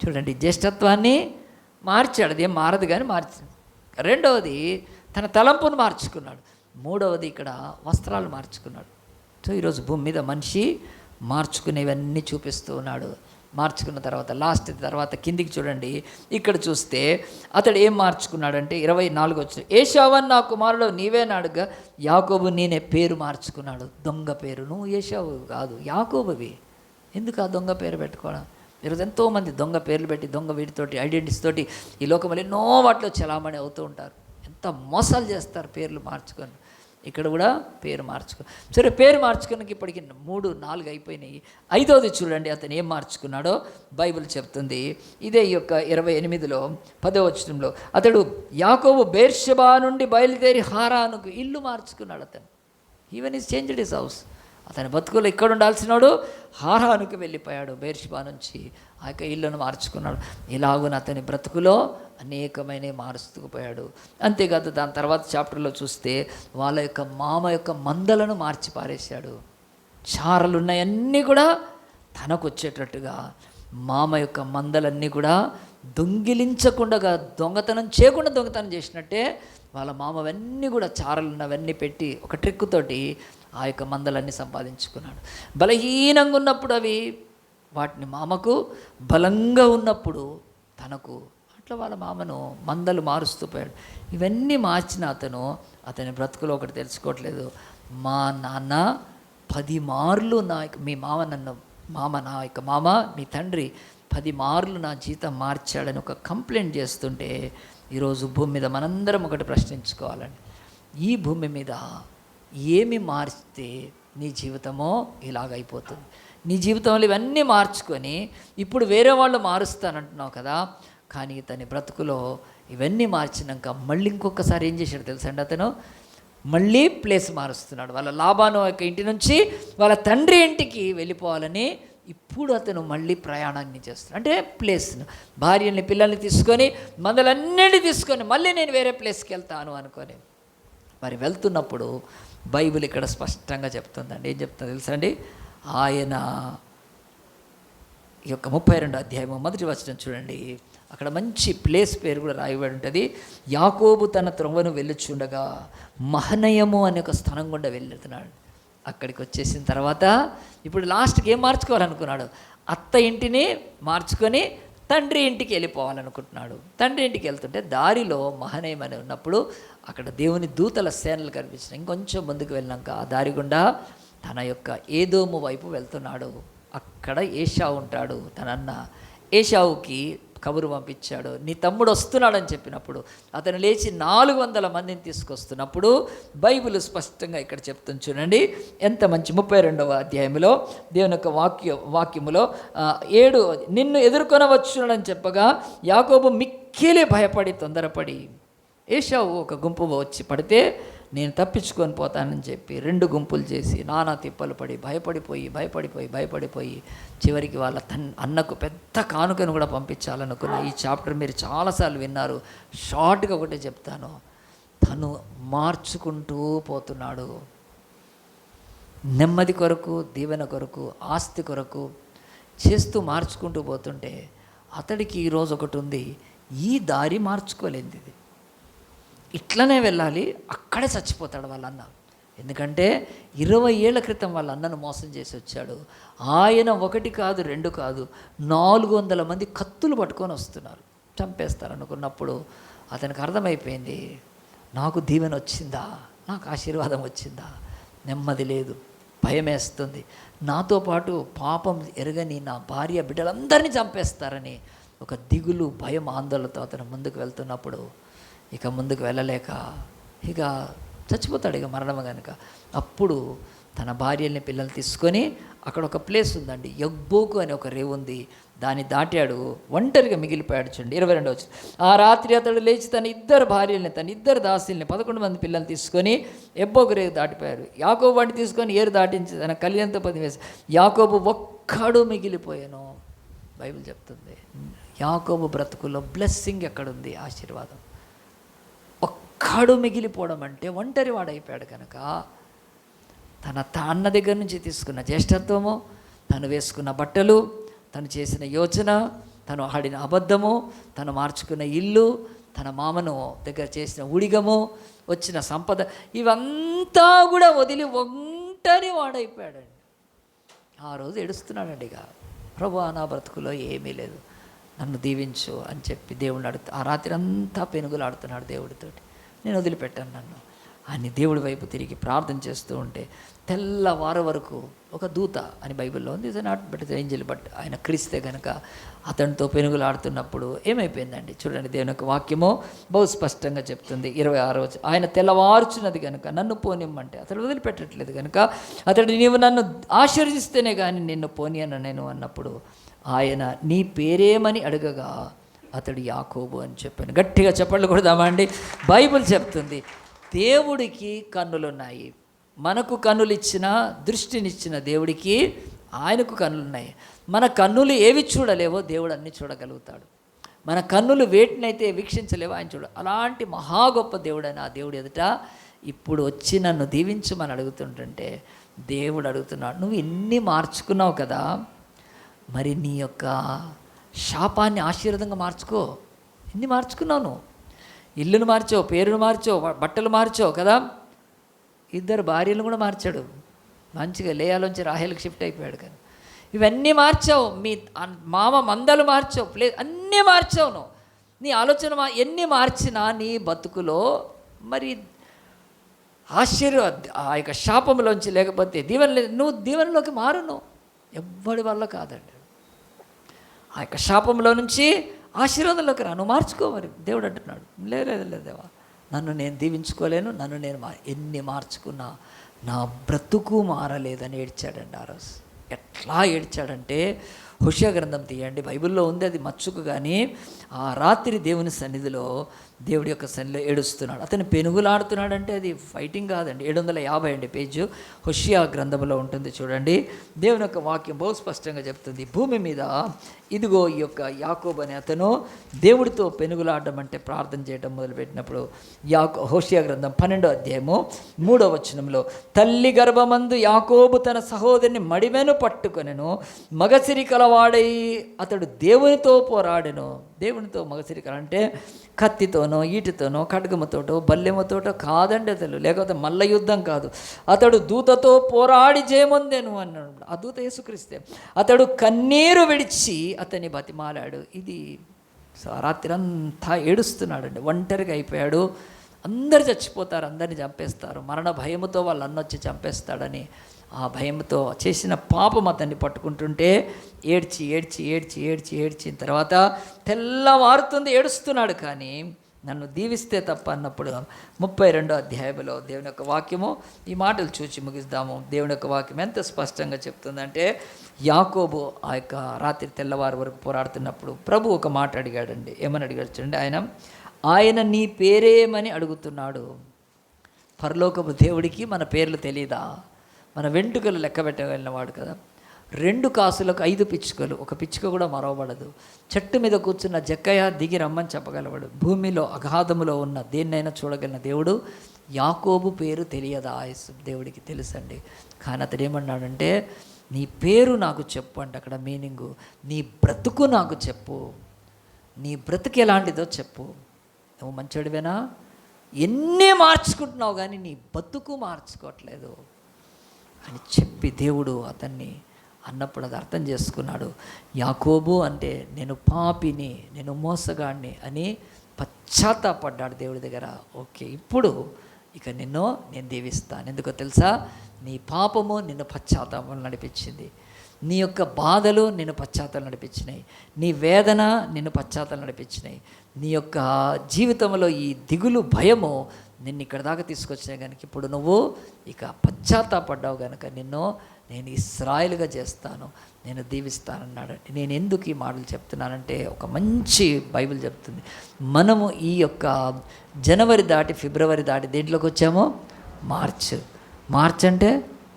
చూడండి, జ్యేష్ఠత్వాన్ని మార్చాడు, అదేం మారదు కానీ మార్చాడు. రెండవది తన తలంపును మార్చుకున్నాడు. మూడవది ఇక్కడ వస్త్రాలు మార్చుకున్నాడు. సో ఈరోజు భూమి మీద మనిషి మార్చుకునేవన్నీ చూపిస్తూ ఉన్నాడు. మార్చుకున్న తర్వాత కిందికి చూడండి. ఇక్కడ చూస్తే అతడు ఏం మార్చుకున్నాడంటే 24 వచ్చిన ఏశావన్ నా కుమారుడు నీవేనాడుగా యాకోబు నేనే పేరు మార్చుకున్నాడు. దొంగ పేరు. నువ్వు ఏశావు కాదు, యాకోబువి. ఎందుకు ఆ దొంగ పేరు పెట్టుకోవడం? ఈరోజు ఎంతోమంది దొంగ పేర్లు పెట్టి దొంగ వీటితోటి ఐడెంటిటీస్ తోటి ఈ లోకంలో ఎన్నో వాటిలో చలామణి అవుతూ ఉంటారు. ఎంత మోసాలు చేస్తారు పేర్లు మార్చుకొని. ఇక్కడ కూడా పేరు మార్చుకో. సరే, పేరు మార్చుకోనికి ఇప్పటికి 3, 4 అయిపోయినాయి. 5వది చూడండి అతను ఏం మార్చుకున్నాడో బైబిల్ చెప్తుంది. ఇదే ఈ యొక్క 28లో 10వ వచనంలో అతడు యాకోబు బెర్షెబా నుండి బయలుదేరి హారానుకు ఇల్లు మార్చుకున్నాడు. అతను even is changed his house. అతని బతుకులో ఇక్కడ ఉండాల్సినోడు హారానుకు వెళ్ళిపోయాడు. బెర్షెబా నుంచి ఆ యొక్క ఇల్లును మార్చుకున్నాడు. ఇలాగున అతని బ్రతుకులో అనేకమైన మారుస్తూ పోయాడు. అంతేకాదు దాని తర్వాత చాప్టర్లో చూస్తే వాళ్ళ యొక్క మామ యొక్క మందలను మార్చి పారేశాడు. చారలు ఉన్నాయన్నీ కూడా తనకు వచ్చేటట్టుగా మామ యొక్క మందలన్నీ కూడా దొంగిలించకుండా, దొంగతనం చేయకుండా దొంగతనం చేసినట్టే వాళ్ళ మామవన్నీ కూడా చారలు ఉన్నవన్నీ పెట్టి ఒక ట్రిక్కుతోటి ఆ యొక్క మందలన్నీ సంపాదించుకున్నాడు. బలహీనంగా ఉన్నప్పుడు అవి వాటిని మామకు, బలంగా ఉన్నప్పుడు తనకు, అట్లా వాళ్ళ మామను మందలు మారుస్తూ పోయాడు. ఇవన్నీ మార్చిన అతని బ్రతుకులో ఒకటి తెలుసుకోవట్లేదు. మా నాన్న 10 మార్లు మీ మామ నన్ను మామ మీ తండ్రి 10 మార్లు నా జీతం మార్చాడని ఒక కంప్లైంట్ చేస్తుంటే, ఈరోజు భూమి మీద మనందరం ఒకటి ప్రశ్నించుకోవాలండి. ఈ భూమి మీద ఏమి మార్చితే నీ జీవితమో ఇలాగైపోతుంది. నీ జీవితంలో ఇవన్నీ మార్చుకొని ఇప్పుడు వేరే వాళ్ళు మారుస్తానంటున్నావు కదా, కానీ తన బ్రతుకులో ఇవన్నీ మార్చినాక మళ్ళీ ఇంకొకసారి ఏం చేశాడు తెలుసండి? అతను మళ్ళీ ప్లేస్ మారుస్తున్నాడు. వాళ్ళ లాబాను యొక్క ఇంటి నుంచి వాళ్ళ తండ్రి ఇంటికి వెళ్ళిపోవాలని ఇప్పుడు అతను మళ్ళీ ప్రయాణాన్ని చేస్తున్నాడు. అంటే ప్లేస్ను, భార్యని, పిల్లల్ని తీసుకొని, మందలన్నింటినీ తీసుకొని మళ్ళీ నేను వేరే ప్లేస్కి వెళ్తాను అనుకొని మరి వెళ్తున్నప్పుడు బైబిల్ ఇక్కడ స్పష్టంగా చెప్తుందండి. ఏం చెప్తుంది తెలుసా అండి? ఆయన ఈ యొక్క 32వ అధ్యాయం 1వ వచనం చూడండి. అక్కడ మంచి ప్లేస్ పేరు కూడా రాయబడి ఉంటుంది. యాకోబు తన త్రొవ్వను వెళ్ళుచుండగా మహనయము అనే ఒక స్థలం గుండా వెళ్తున్నాడు. అక్కడికి వచ్చేసిన తర్వాత ఇప్పుడు లాస్ట్కి ఏం మార్చుకోవాలనుకున్నాడు? అత్త ఇంటిని మార్చుకొని తండ్రి ఇంటికి వెళ్ళిపోవాలనుకుంటున్నాడు. తండ్రి ఇంటికి వెళ్తుంటే దారిలో మహనయం అని ఉన్నప్పుడు అక్కడ దేవుని దూతల సేనలు కనిపించినాయి. ఇంకొంచెం ముందుకు వెళ్ళాక ఆ దారి గుండా తన యొక్క ఏదోము వైపు వెళ్తున్నాడు. అక్కడ ఏశావు ఉంటాడు. తన అన్న ఏశావుకి కబురు పంపించాడు, నీ తమ్ముడు వస్తున్నాడని చెప్పినప్పుడు అతను లేచి 400 మందిని తీసుకొస్తున్నప్పుడు బైబిల్ స్పష్టంగా ఇక్కడ చెప్తుంది చూడండి. ఎంత మంచి 32వ అధ్యాయంలో దేవుని యొక్క వాక్యములో 7 నిన్ను ఎదుర్కొనవచ్చునని చెప్పగా యాకోబు మిక్కిలి భయపడి తొందరపడి ఏశావు ఒక గుంపు వచ్చి పడితే నేను తప్పించుకొని పోతానని చెప్పి 2 గుంపులు చేసి నానా తిప్పలు పడి భయపడిపోయి చివరికి వాళ్ళ అన్నకు పెద్ద కానుకను కూడా పంపించాలనుకున్న. ఈ చాప్టర్ మీరు చాలాసార్లు విన్నారు. షార్ట్గా ఒకటే చెప్తాను. తను మార్చుకుంటూ పోతున్నాడు. నెమ్మది కొరకు, దీవెన కొరకు, ఆస్తి కొరకు చేస్తూ మార్చుకుంటూ పోతుంటే అతడికి ఈరోజు ఒకటి ఉంది, ఈ దారి మార్చుకోలేదు. ఇది ఇట్లనే వెళ్ళాలి, అక్కడే చచ్చిపోతాడు వాళ్ళ అన్న. ఎందుకంటే 20 ఏళ్ల క్రితం వాళ్ళ అన్నను మోసం చేసి వచ్చాడు. ఆయన 1 కాదు 2 కాదు 400 మంది కత్తులు పట్టుకొని వస్తున్నారు, చంపేస్తారనుకున్నప్పుడు అతనికి అర్థమైపోయింది, నాకు దీవెన వచ్చిందా, నాకు ఆశీర్వాదం వచ్చిందా, నెమ్మది లేదు, భయమేస్తుంది, నాతో పాటు పాపం ఎరగని నా భార్య బిడ్డలందరినీ చంపేస్తారని ఒక దిగులు, భయం, ఆందోళనతో అతను ముందుకు వెళ్తున్నప్పుడు ఇక ముందుకు వెళ్ళలేక ఇక చచ్చిపోతాడు, ఇక మరణం కనుక. అప్పుడు తన భార్యల్ని, పిల్లల్ని తీసుకొని అక్కడ ఒక ప్లేస్ ఉందండి, యబ్బోకు అని ఒక రేవు ఉంది, దాన్ని దాటాడు, ఒంటరిగా మిగిలిపోయాడు. చూడండి 22వ వచనం. ఆ రాత్రి అతడు లేచి తన 2 భార్యల్ని, తన 2 దాసీల్ని, 11 మంది పిల్లల్ని తీసుకొని యబ్బోకు రేవు దాటిపోయారు. యాకోబు వాడిని తీసుకొని ఏరు దాటించి తన కలియంతో 10 వేసి యాకోబు ఒక్కడు మిగిలిపోయాను. బైబిల్ చెప్తుంది యాకోబు బ్రతుకుల్లో బ్లెస్సింగ్ ఎక్కడుంది, ఆశీర్వాదం. ఒక్కడు మిగిలిపోవడం అంటే ఒంటరి వాడైపోయాడు కనుక తన అన్న దగ్గర నుంచి తీసుకున్న జ్యేష్ఠత్వము, తను వేసుకున్న బట్టలు, తను చేసిన యోచన, తను ఆడిన అబద్ధము, తను మార్చుకున్న ఇల్లు, తన మామను దగ్గర చేసిన ఊడిగము, వచ్చిన సంపద, ఇవంతా కూడా వదిలి ఒంటరి వాడైపోయాడండి. ఆ రోజు ఏడుస్తున్నాడండి. ఇక ప్రభువా నా బ్రతుకులో ఏమీ లేదు, నన్ను దీవించు అని చెప్పి దేవుడిని ఆ రాత్రి అంతా పెనుగులాడుతున్నాడు దేవుడితోటి. నేను వదిలిపెట్టాను నన్ను అని దేవుడి వైపు తిరిగి ప్రార్థన చేస్తూ ఉంటే తెల్లవారు వరకు ఒక దూత అని బైబిల్లో ఉంది, is not but Angel, but ఆయన క్రీస్తే కనుక అతనితో పెనుగులాడుతున్నప్పుడు ఏమైపోయిందండి చూడండి. దేవుని యొక్క వాక్యము బహు స్పష్టంగా చెప్తుంది. 26 ఆయన తెల్లవార్చున్నది కనుక నన్ను పోనిమ్మంటే అతడు వదిలిపెట్టట్లేదు కనుక అతడు నీవు నన్ను ఆశీర్వదిస్తేనే కానీ నిన్ను పోనీయను నేను అన్నప్పుడు ఆయన నీ పేరేమని అడగగా అతడు యాకోబు అని చెప్పాను. గట్టిగా చప్పట్లు కొడదామా అండి. బైబిల్ చెప్తుంది దేవుడికి కన్నులున్నాయి. మనకు కన్నులు ఇచ్చిన, దృష్టినిచ్చిన దేవుడికి ఆయనకు కన్నులున్నాయి. మన కన్నులు ఏవి చూడలేవో దేవుడు అన్నీ చూడగలుగుతాడు. మన కన్నులు వేటినైతే వీక్షించలేవో ఆయన చూడ. అలాంటి మహా గొప్ప దేవుడైన ఆ దేవుడు ఎదుట ఇప్పుడు వచ్చి నన్ను దీవించమని అడుగుతుంటుంటే దేవుడు అడుగుతున్నాడు, నువ్వు ఇన్ని మార్చుకున్నావు కదా, మరి నీ యొక్క శాపాన్ని ఆశీర్వాదంగా మార్చుకో. ఇన్ని మార్చుకున్నావు నువ్వు. ఇల్లును మార్చావు, పేరును మార్చావు, బట్టలు మార్చావు కదా, 2 భార్యలు కూడా మార్చాడు. మంచిగా లేయాలోంచి రాహేల్కి షిఫ్ట్ అయిపోయాడు. కానీ ఇవన్నీ మార్చావు. మీ మామ మందలు మార్చావు, అన్నీ మార్చావు నువ్వు. నీ ఆలోచన ఎన్ని మార్చినా నీ బతుకులో మరి ఆ యొక్క శాపంలోంచి లేకపోతే దీవెన లేదు. నువ్వు దీవెనలోకి మారు. నువ్వు ఎవ్వడి వల్ల కాదండి. ఆ యొక్క శాపంలో నుంచి ఆశీర్వాదంలోకి రా, నువ్వు మార్చుకో. మరి దేవుడు అంటున్నాడు, లేదు దేవా, నన్ను నేను దీవించుకోలేను, నన్ను నేను ఎన్ని మార్చుకున్నా నా బ్రతుకు మారలేదని ఏడ్చాడండి ఆ రోజు. ఎట్లా ఏడ్చాడంటే, హోషేయ గ్రంథం తీయండి, బైబిల్లో ఉంది, అది మచ్చుకు. కానీ ఆ రాత్రి దేవుని సన్నిధిలో, దేవుడి యొక్క సన్నిధిలో ఏడుస్తున్నాడు. అతను పెనుగులాడుతున్నాడంటే అది ఫైటింగ్ కాదండి. 750 అండి పేజు హోషేయ గ్రంథంలో ఉంటుంది చూడండి. దేవుని యొక్క వాక్యం బహు స్పష్టంగా చెప్తుంది. భూమి మీద ఇదిగో ఈ యొక్క యాకోబు అనే అతను దేవుడితో పెనుగులాడడం అంటే ప్రార్థన చేయడం మొదలుపెట్టినప్పుడు హోషేయ గ్రంథం 12వ అధ్యాయము 3వ వచనంలో, తల్లి గర్భమందు యాకోబు తన సహోదరిని మడిమెను పట్టుకొనెను, మగసిరి కలవాడై అతడు దేవునితో పోరాడెను. దేవునితో మగసిరి కల అంటే కత్తితోనో, ఈటితోనో, ఖడ్గముతోటో, బల్లెముతోటో కాదండి అతడు, లేకపోతే మల్ల యుద్ధం కాదు. అతడు దూతతో పోరాడి జయమొందెను అన్నాడు. ఆ దూత యేసుక్రీస్తే. అతడు కన్నీరు విడిచి అతన్ని బతిమాలాడు. ఇది రాత్రి అంతా ఏడుస్తున్నాడండి. ఒంటరిగా అయిపోయాడు. అందరు చచ్చిపోతారు, అందరిని చంపేస్తారు, మరణ భయముతో వాళ్ళు అన్నొచ్చి చంపేస్తాడని ఆ భయంతో చేసిన పాపం అతన్ని పట్టుకుంటుంటే ఏడ్చిన తర్వాత తెల్లవారుతుంది, ఏడుస్తున్నాడు. కానీ నన్ను దీవిస్తే తప్ప అన్నప్పుడు 32వ అధ్యాయంలో దేవుని యొక్క వాక్యము, ఈ మాటలు చూచి ముగిద్దాము. దేవుని యొక్క వాక్యం ఎంత స్పష్టంగా చెప్తుందంటే, యాకోబు ఆ యొక్క రాత్రి తెల్లవారు వరకు పోరాడుతున్నప్పుడు ప్రభు ఒక మాట అడిగాడండి. ఏమని అడిగాడు చూడండి. ఆయన నీ పేరేమని అడుగుతున్నాడు. పరలోకపు దేవుడికి మన పేర్లు తెలీదా? మన వెంట్రుకలు లెక్క పెట్టగలిగిన వాడు కదా. 2 కాసులకు 5 పిచ్చుకలు, ఒక పిచ్చుక కూడా మరవబడదు. చెట్టు మీద కూర్చున్న జక్కయ్య దిగి రమ్మని చెప్పగలవాడు. భూమిలో అగాధములో ఉన్న దేన్నైనా చూడగలిగిన దేవుడు యాకోబు పేరు తెలియదా? దేవుడికి తెలుసండి. కానీ అతడు ఏమన్నాడంటే, నీ పేరు నాకు చెప్పు అంటే అక్కడ మీనింగు, నీ బ్రతుకు నాకు చెప్పు, నీ బ్రతుకు ఎలాంటిదో చెప్పు. నువ్వు మంచోడివేనా? ఎన్ని మార్చుకుంటున్నావు కానీ నీ బతుకు మార్చుకోవట్లేదు అని చెప్పి దేవుడు అతన్ని అన్నప్పుడు అది అర్థం చేసుకున్నాడు. యాకోబు అంటే నేను పాపిని, నేను మోసగాడిని అని పశ్చాత్తాపడ్డాడు దేవుడి దగ్గర. ఓకే, ఇప్పుడు ఇక నేను దీవిస్తాను. ఎందుకో తెలుసా? నీ పాపము నిన్ను పశ్చాత్తాపం నడిపించింది, నీ యొక్క బాధలు నిన్ను పశ్చాత్తాపం నడిపించినాయి, నీ వేదన నిన్ను పశ్చాత్తాపం నడిపించినాయి, నీ యొక్క జీవితంలో ఈ దిగులు, భయము నిన్ను ఇక్కడ దాకా తీసుకొచ్చినాయి. కనుక ఇప్పుడు నువ్వు ఇక పశ్చాత్తాపడ్డావు కనుక నేను ఇశ్రాయేలుగా చేస్తాను, నేను దీవిస్తానన్నాడు. నేను ఎందుకు ఈ మాటలు చెప్తున్నానంటే, ఒక మంచి బైబిల్ చెప్తుంది, మనము ఈ యొక్క జనవరి దాటి ఫిబ్రవరి దాటి దేంట్లోకి వచ్చామో మార్చ్ అంటే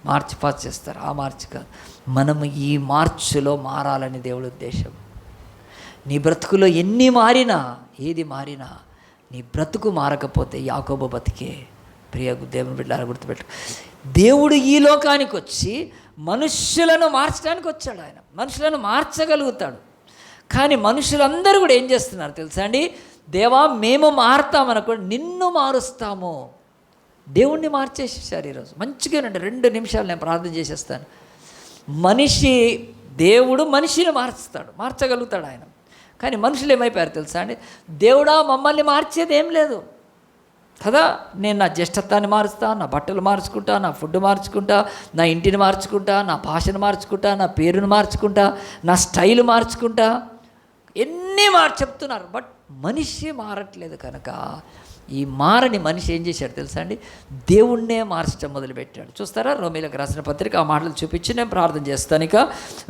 మార్చి పాస్ చేస్తారు. ఆ మార్చి కాదు, మనము ఈ మార్చిలో మారాలని దేవుడి ఉద్దేశం. నీ బ్రతుకులో ఎన్ని మారినా, ఏది మారినా, నీ బ్రతుకు మారకపోతే యాకోబు బతికే. ప్రియ దేవుని బిడ్డలారా గుర్తుపెట్టు, దేవుడు ఈ లోకానికి వచ్చి మనుష్యులను మార్చడానికి వచ్చాడు. ఆయన మనుషులను మార్చగలుగుతాడు. కానీ మనుషులందరూ కూడా ఏం చేస్తున్నారు తెలుసా అండి? దేవా మేము మారుతామనుకో, నిన్ను మారుస్తాము. దేవుణ్ణి మార్చేసేసారు ఈరోజు. మంచిగానండి, 2 నిమిషాలు నేను ప్రార్థన చేసేస్తాను. మనిషి, దేవుడు మనిషిని మార్చగలుగుతాడు ఆయన. కానీ మనుషులు ఏమైపోయారు తెలుసా అండి? దేవుడా మమ్మల్ని మార్చేది ఏం లేదు కదా. నేను నా జ్యేష్ఠత్వాన్ని మారుస్తా, నా బట్టలు మార్చుకుంటా, నా ఫుడ్ మార్చుకుంటా, నా ఇంటిని మార్చుకుంటా, నా భాషను మార్చుకుంటా, నా పేరును మార్చుకుంటా, నా స్టైల్ మార్చుకుంటా, ఎన్ని చెప్తున్నారు. బట్ మనిషి మారట్లేదు కనుక ఈ మారని మనిషి ఏం చేశాడు తెలుసా అండి? దేవుణ్ణే మార్చడం మొదలుపెట్టాడు. చూస్తారా? రోమీలకు రాసిన పత్రిక ఆ మాటలు చూపించి నేను ప్రార్థన చేస్తాను. ఇక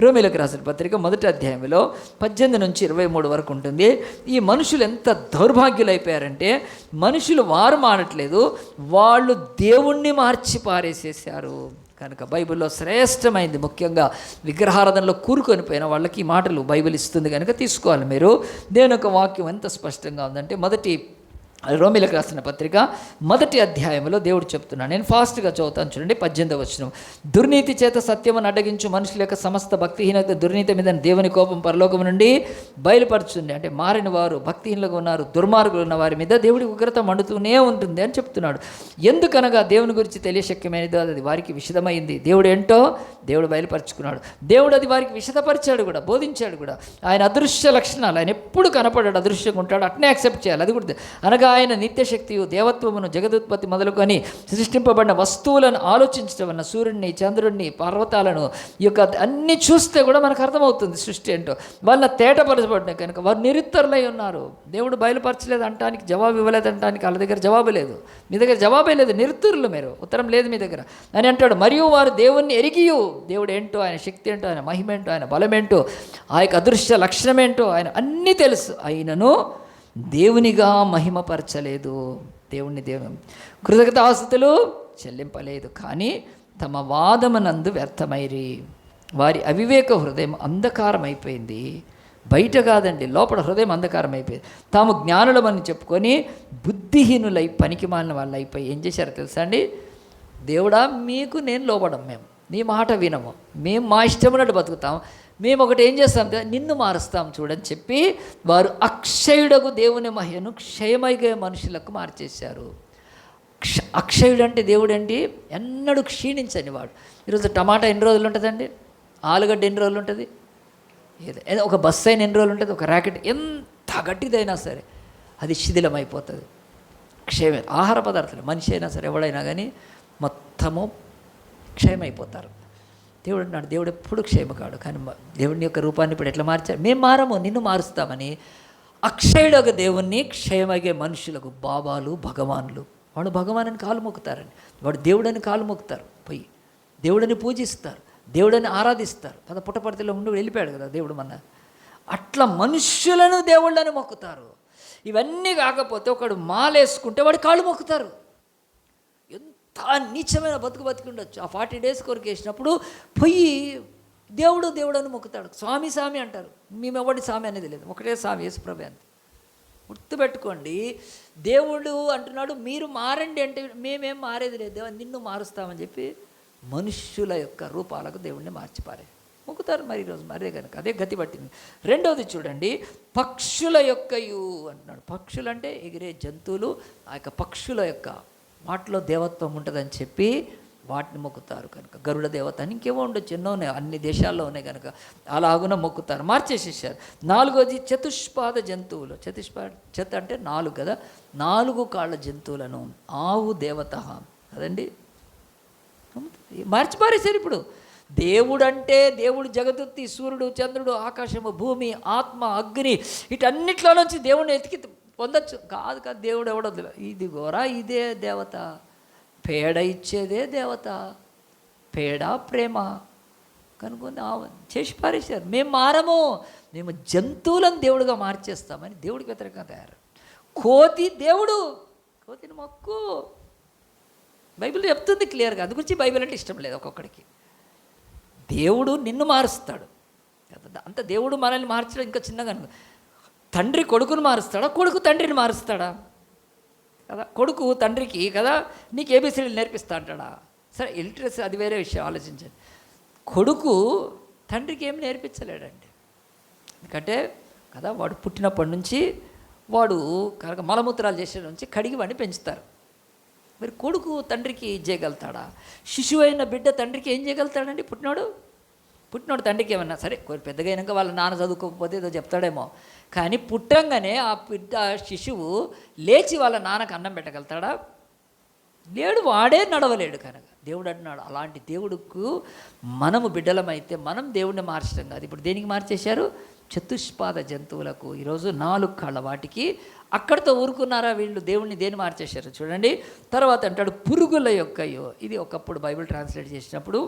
రోమీలకు రాసిన పత్రిక 1వ అధ్యాయంలో 18 నుంచి 23 వరకు ఉంటుంది. ఈ మనుషులు ఎంత దౌర్భాగ్యులైపోయారంటే మనుషులు వారు మారట్లేదు, వాళ్ళు దేవుణ్ణి మార్చి పారేసేసారు. కనుక బైబిల్లో శ్రేష్టమైంది, ముఖ్యంగా విగ్రహారాధనలో కూరుకొని పోయిన వాళ్ళకి ఈ మాటలు బైబిల్ ఇస్తుంది కనుక తీసుకోవాలి మీరు. దేవుని యొక్క వాక్యం ఎంత స్పష్టంగా ఉందంటే రోమీలకు రాసిన పత్రిక 1వ అధ్యాయంలో దేవుడు చెప్తున్నాడు. నేను ఫాస్ట్గా చదువుతాను చూడండి. 18వ వచనం. దుర్నీతి చేత సత్యమును అడ్డగించు మనుషుల యొక్క సమస్త భక్తిహీనత దుర్నీతి మీద దేవుని కోపం పరలోకము నుండి బయలుపరుచుంది. అంటే మారిన వారు, భక్తిహీనులుగా ఉన్నారు, దుర్మార్గులు ఉన్న వారి మీద దేవుడి ఉగ్రత మండుతూనే ఉంటుంది అని చెప్తున్నాడు. ఎందుకనగా దేవుని గురించి తెలియశక్యమైనది అది వారికి విషదమైంది. దేవుడు ఏంటో దేవుడు బయలుపరుచుకున్నాడు. దేవుడు అది వారికి విషదపరిచాడు కూడా, బోధించాడు కూడా. ఆయన అదృశ్య లక్షణాలు, ఆయన ఎప్పుడు కనపడాడు, అదృశ్యంగా ఉంటాడు, అట్నే యాక్సెప్ట్ చేయాలి. అది కూడా అనగా ఆయన నిత్యశక్తియు దేవత్వమును జగదుత్పత్తి మొదలుకొని సృష్టింపబడిన వస్తువులను ఆలోచించడం వలన సూర్యుడిని, చంద్రుడిని, పర్వతాలను ఈ యొక్క అన్ని చూస్తే కూడా మనకు అర్థమవుతుంది సృష్టి ఏంటో. వాళ్ళ తేటపరచబడినాయి కనుక వారు నిరుత్తరులై ఉన్నారు. దేవుడు బయలుపరచలేదు అంటానికి, జవాబు ఇవ్వలేదు అంటానికి వాళ్ళ దగ్గర జవాబు లేదు. మీ దగ్గర జవాబే లేదు, నిరుత్తరులు మీరు, ఉత్తరం లేదు మీ దగ్గర అని అంటాడు. మరియు వారు దేవుణ్ణి ఎరిగియు, దేవుడు ఏంటో, ఆయన శక్తి ఏంటో, ఆయన మహిమ ఏంటో, ఆయన బలం ఏంటో, ఆ యొక్క అదృశ్య లక్షణం ఏంటో ఆయన అన్నీ తెలుసు. అయినను దేవునిగా మహిమపరచలేదు, దేవుని కృతజ్ఞతాస్తుతులు చెల్లింపలేదు. కానీ తమ వాదమునందు వ్యర్థమైరి, వారి అవివేక హృదయం అంధకారం అయిపోయింది. బయట కాదండి, లోపల హృదయం అంధకారం అయిపోయింది. తాము జ్ఞానులమని చెప్పుకొని బుద్ధిహీనులై పనికి మాలిన వాళ్ళు అయిపోయి ఏం చేశారో తెలుసా అండి? దేవుడా మీకు నేను లోబడం, మేము నీ మాట వినము, మేము మా ఇష్టమున్నట్టు బతుకుతాం, మేము ఒకటి ఏం చేస్తాం, నిన్ను మారుస్తాం చూడని చెప్పి వారు అక్షయుడకు దేవుని మహిమను క్షయమైగే మనుషులకు మార్చేశారు. అక్షయుడు అంటే దేవుడు అండి, ఎన్నడూ క్షీణించని వాడు. ఈరోజు టమాటా ఎన్ని రోజులు ఉంటుందండి? ఆలుగడ్డ ఎన్ని రోజులు ఉంటుంది? ఏదో ఒక బస్సు అయిన ఎన్ని రోజులు ఉంటుంది? ఒక ర్యాకెట్ ఎంత గట్టిదైనా సరే అది శిథిలమైపోతుంది. ఆహార పదార్థాలు మనిషి అయినా సరే ఎవడైనా కానీ మొత్తము క్షయమైపోతారు. దేవుడు అన్నాడు, దేవుడు ఎప్పుడు క్షేమకాడు. కానీ దేవుని యొక్క రూపాన్ని ఇప్పుడు ఎట్లా మార్చారు? మేము మారము, నిన్ను మారుస్తామని అక్షయుడొక దేవుణ్ణి క్షయమగే మనుషులకు బాబాలు, భగవాన్లు, వాడు భగవాన్ని కాలు మొక్కుతారండి, వాడు దేవుడని కాలు మొక్కుతారు, పోయి దేవుడిని పూజిస్తారు, దేవుడిని ఆరాధిస్తారు కదా. పుట్టపర్తిలో ఉండి వెళ్ళిపోయాడు కదా దేవుడు మన. అట్లా మనుష్యులను దేవుళ్ళని మొక్కుతారు. ఇవన్నీ కాకపోతే ఒకడు మాలేసుకుంటే వాడు కాళ్ళు మొక్కుతారు. నీచమైన బతికి ఉండొచ్చు. ఆ 40 days కొరకు వేసినప్పుడు పోయి దేవుడు అని మొక్కుతాడు. స్వామి అంటారు. మేము ఎవడి స్వామి అనేది లేదు, ఒకటే స్వామి యేసుప్రభు అంతే. గుర్తుపెట్టుకోండి, దేవుడు అంటున్నాడు మీరు మారండి అంటే మేమేం మారేది లేదు, నిన్ను మారుస్తామని చెప్పి మనుష్యుల యొక్క రూపాలకు దేవుణ్ణి మార్చిపారే మొక్కుతారు. మరి ఈరోజు మరే కనుక అదే గతి పట్టింది. రెండవది చూడండి, పక్షుల యొక్కయు అంటున్నాడు. పక్షులు అంటే ఎగిరే జంతువులు. ఆ యొక్క పక్షుల యొక్క వాటిలో దేవత్వం ఉంటుందని చెప్పి వాటిని మొక్కుతారు కనుక. గరుడ దేవత అని ఇంకేమో ఉండొచ్చు, ఎన్నో ఉన్నాయి, అన్ని దేశాల్లో ఉన్నాయి కనుక అలాగున మొక్కుతారు, మార్చేసేసారు. 4వది చతుష్పాద జంతువులు. చెత్త అంటే 4 కదా, 4 కాళ్ళ జంతువులను ఆవు దేవత కదండి మార్చి పారేశారు. ఇప్పుడు దేవుడు అంటే దేవుడు జగదుత్తి, సూర్యుడు, చంద్రుడు, ఆకాశము, భూమి, ఆత్మ, అగ్ని, వీటన్నిటిలో నుంచి దేవుడిని ఎతికి పొందొచ్చు. కాదు దేవుడు ఎవడొద్దు, ఇది గోరా ఇదే దేవత, పేడ ఇచ్చేదే దేవత, పేడ ప్రేమ కనుకొని చేసి పారేశారు. మేము మారము, మేము జంతువులను దేవుడుగా మార్చేస్తామని దేవుడికి వ్యతిరేకంగా తయారు. కోతి దేవుడు, కోతిని మొక్కు, బైబిల్ చెప్తుంది క్లియర్గా. అందు గురించి బైబిల్ అంటే ఇష్టం లేదు ఒక్కొక్కడికి. దేవుడు నిన్ను మారుస్తాడు, అంత దేవుడు మనల్ని మార్చడం ఇంకా చిన్నగా. తండ్రి కొడుకును మారుస్తాడా, కొడుకు తండ్రిని మారుస్తాడా కదా. కొడుకు తండ్రికి కదా నీకు ఏబీసీలు నేర్పిస్తా అంటాడా? సరే, లిటరసీ అది వేరే విషయం, ఆలోచించండి. కొడుకు తండ్రికి ఏమి నేర్పించలేడండి. ఎందుకంటే కదా వాడు పుట్టినప్పటి నుంచి వాడు కనుక మలమూత్రాలు చేసే నుంచి కడిగి వాడిని పెంచుతారు. మరి కొడుకు తండ్రికి చేయగలుగుతాడా? శిశువు అయిన బిడ్డ తండ్రికి ఏం చేయగలుగుతాడండి? పుట్టినాడు పుట్టినోడు తండ్రికి ఏమన్నా సరే పెద్దగా అయినాక వాళ్ళ నాన్న చదువుకోకపోతే ఏదో చెప్తాడేమో, కానీ పుట్టంగానే ఆ శిశువు లేచి వాళ్ళ నాన్నకు అన్నం పెట్టగలుగుతాడా? లేడు, వాడే నడవలేడు. కనుక దేవుడు అంటున్నాడు, అలాంటి దేవుడుకు మనము బిడ్డలమైతే మనం దేవుడిని మార్చడం కాదు. ఇప్పుడు దేనికి మార్చేశారు? చతుష్పాద జంతువులకు, ఈరోజు 4 కాళ్ళ వాటికి. అక్కడితో ఊరుకున్నారా వీళ్ళు? దేవుడిని దేని మార్చేశారు చూడండి. తర్వాత అంటాడు పురుగుల యొక్కయో. ఇది ఒకప్పుడు బైబిల్ ట్రాన్స్లేట్ చేసినప్పుడు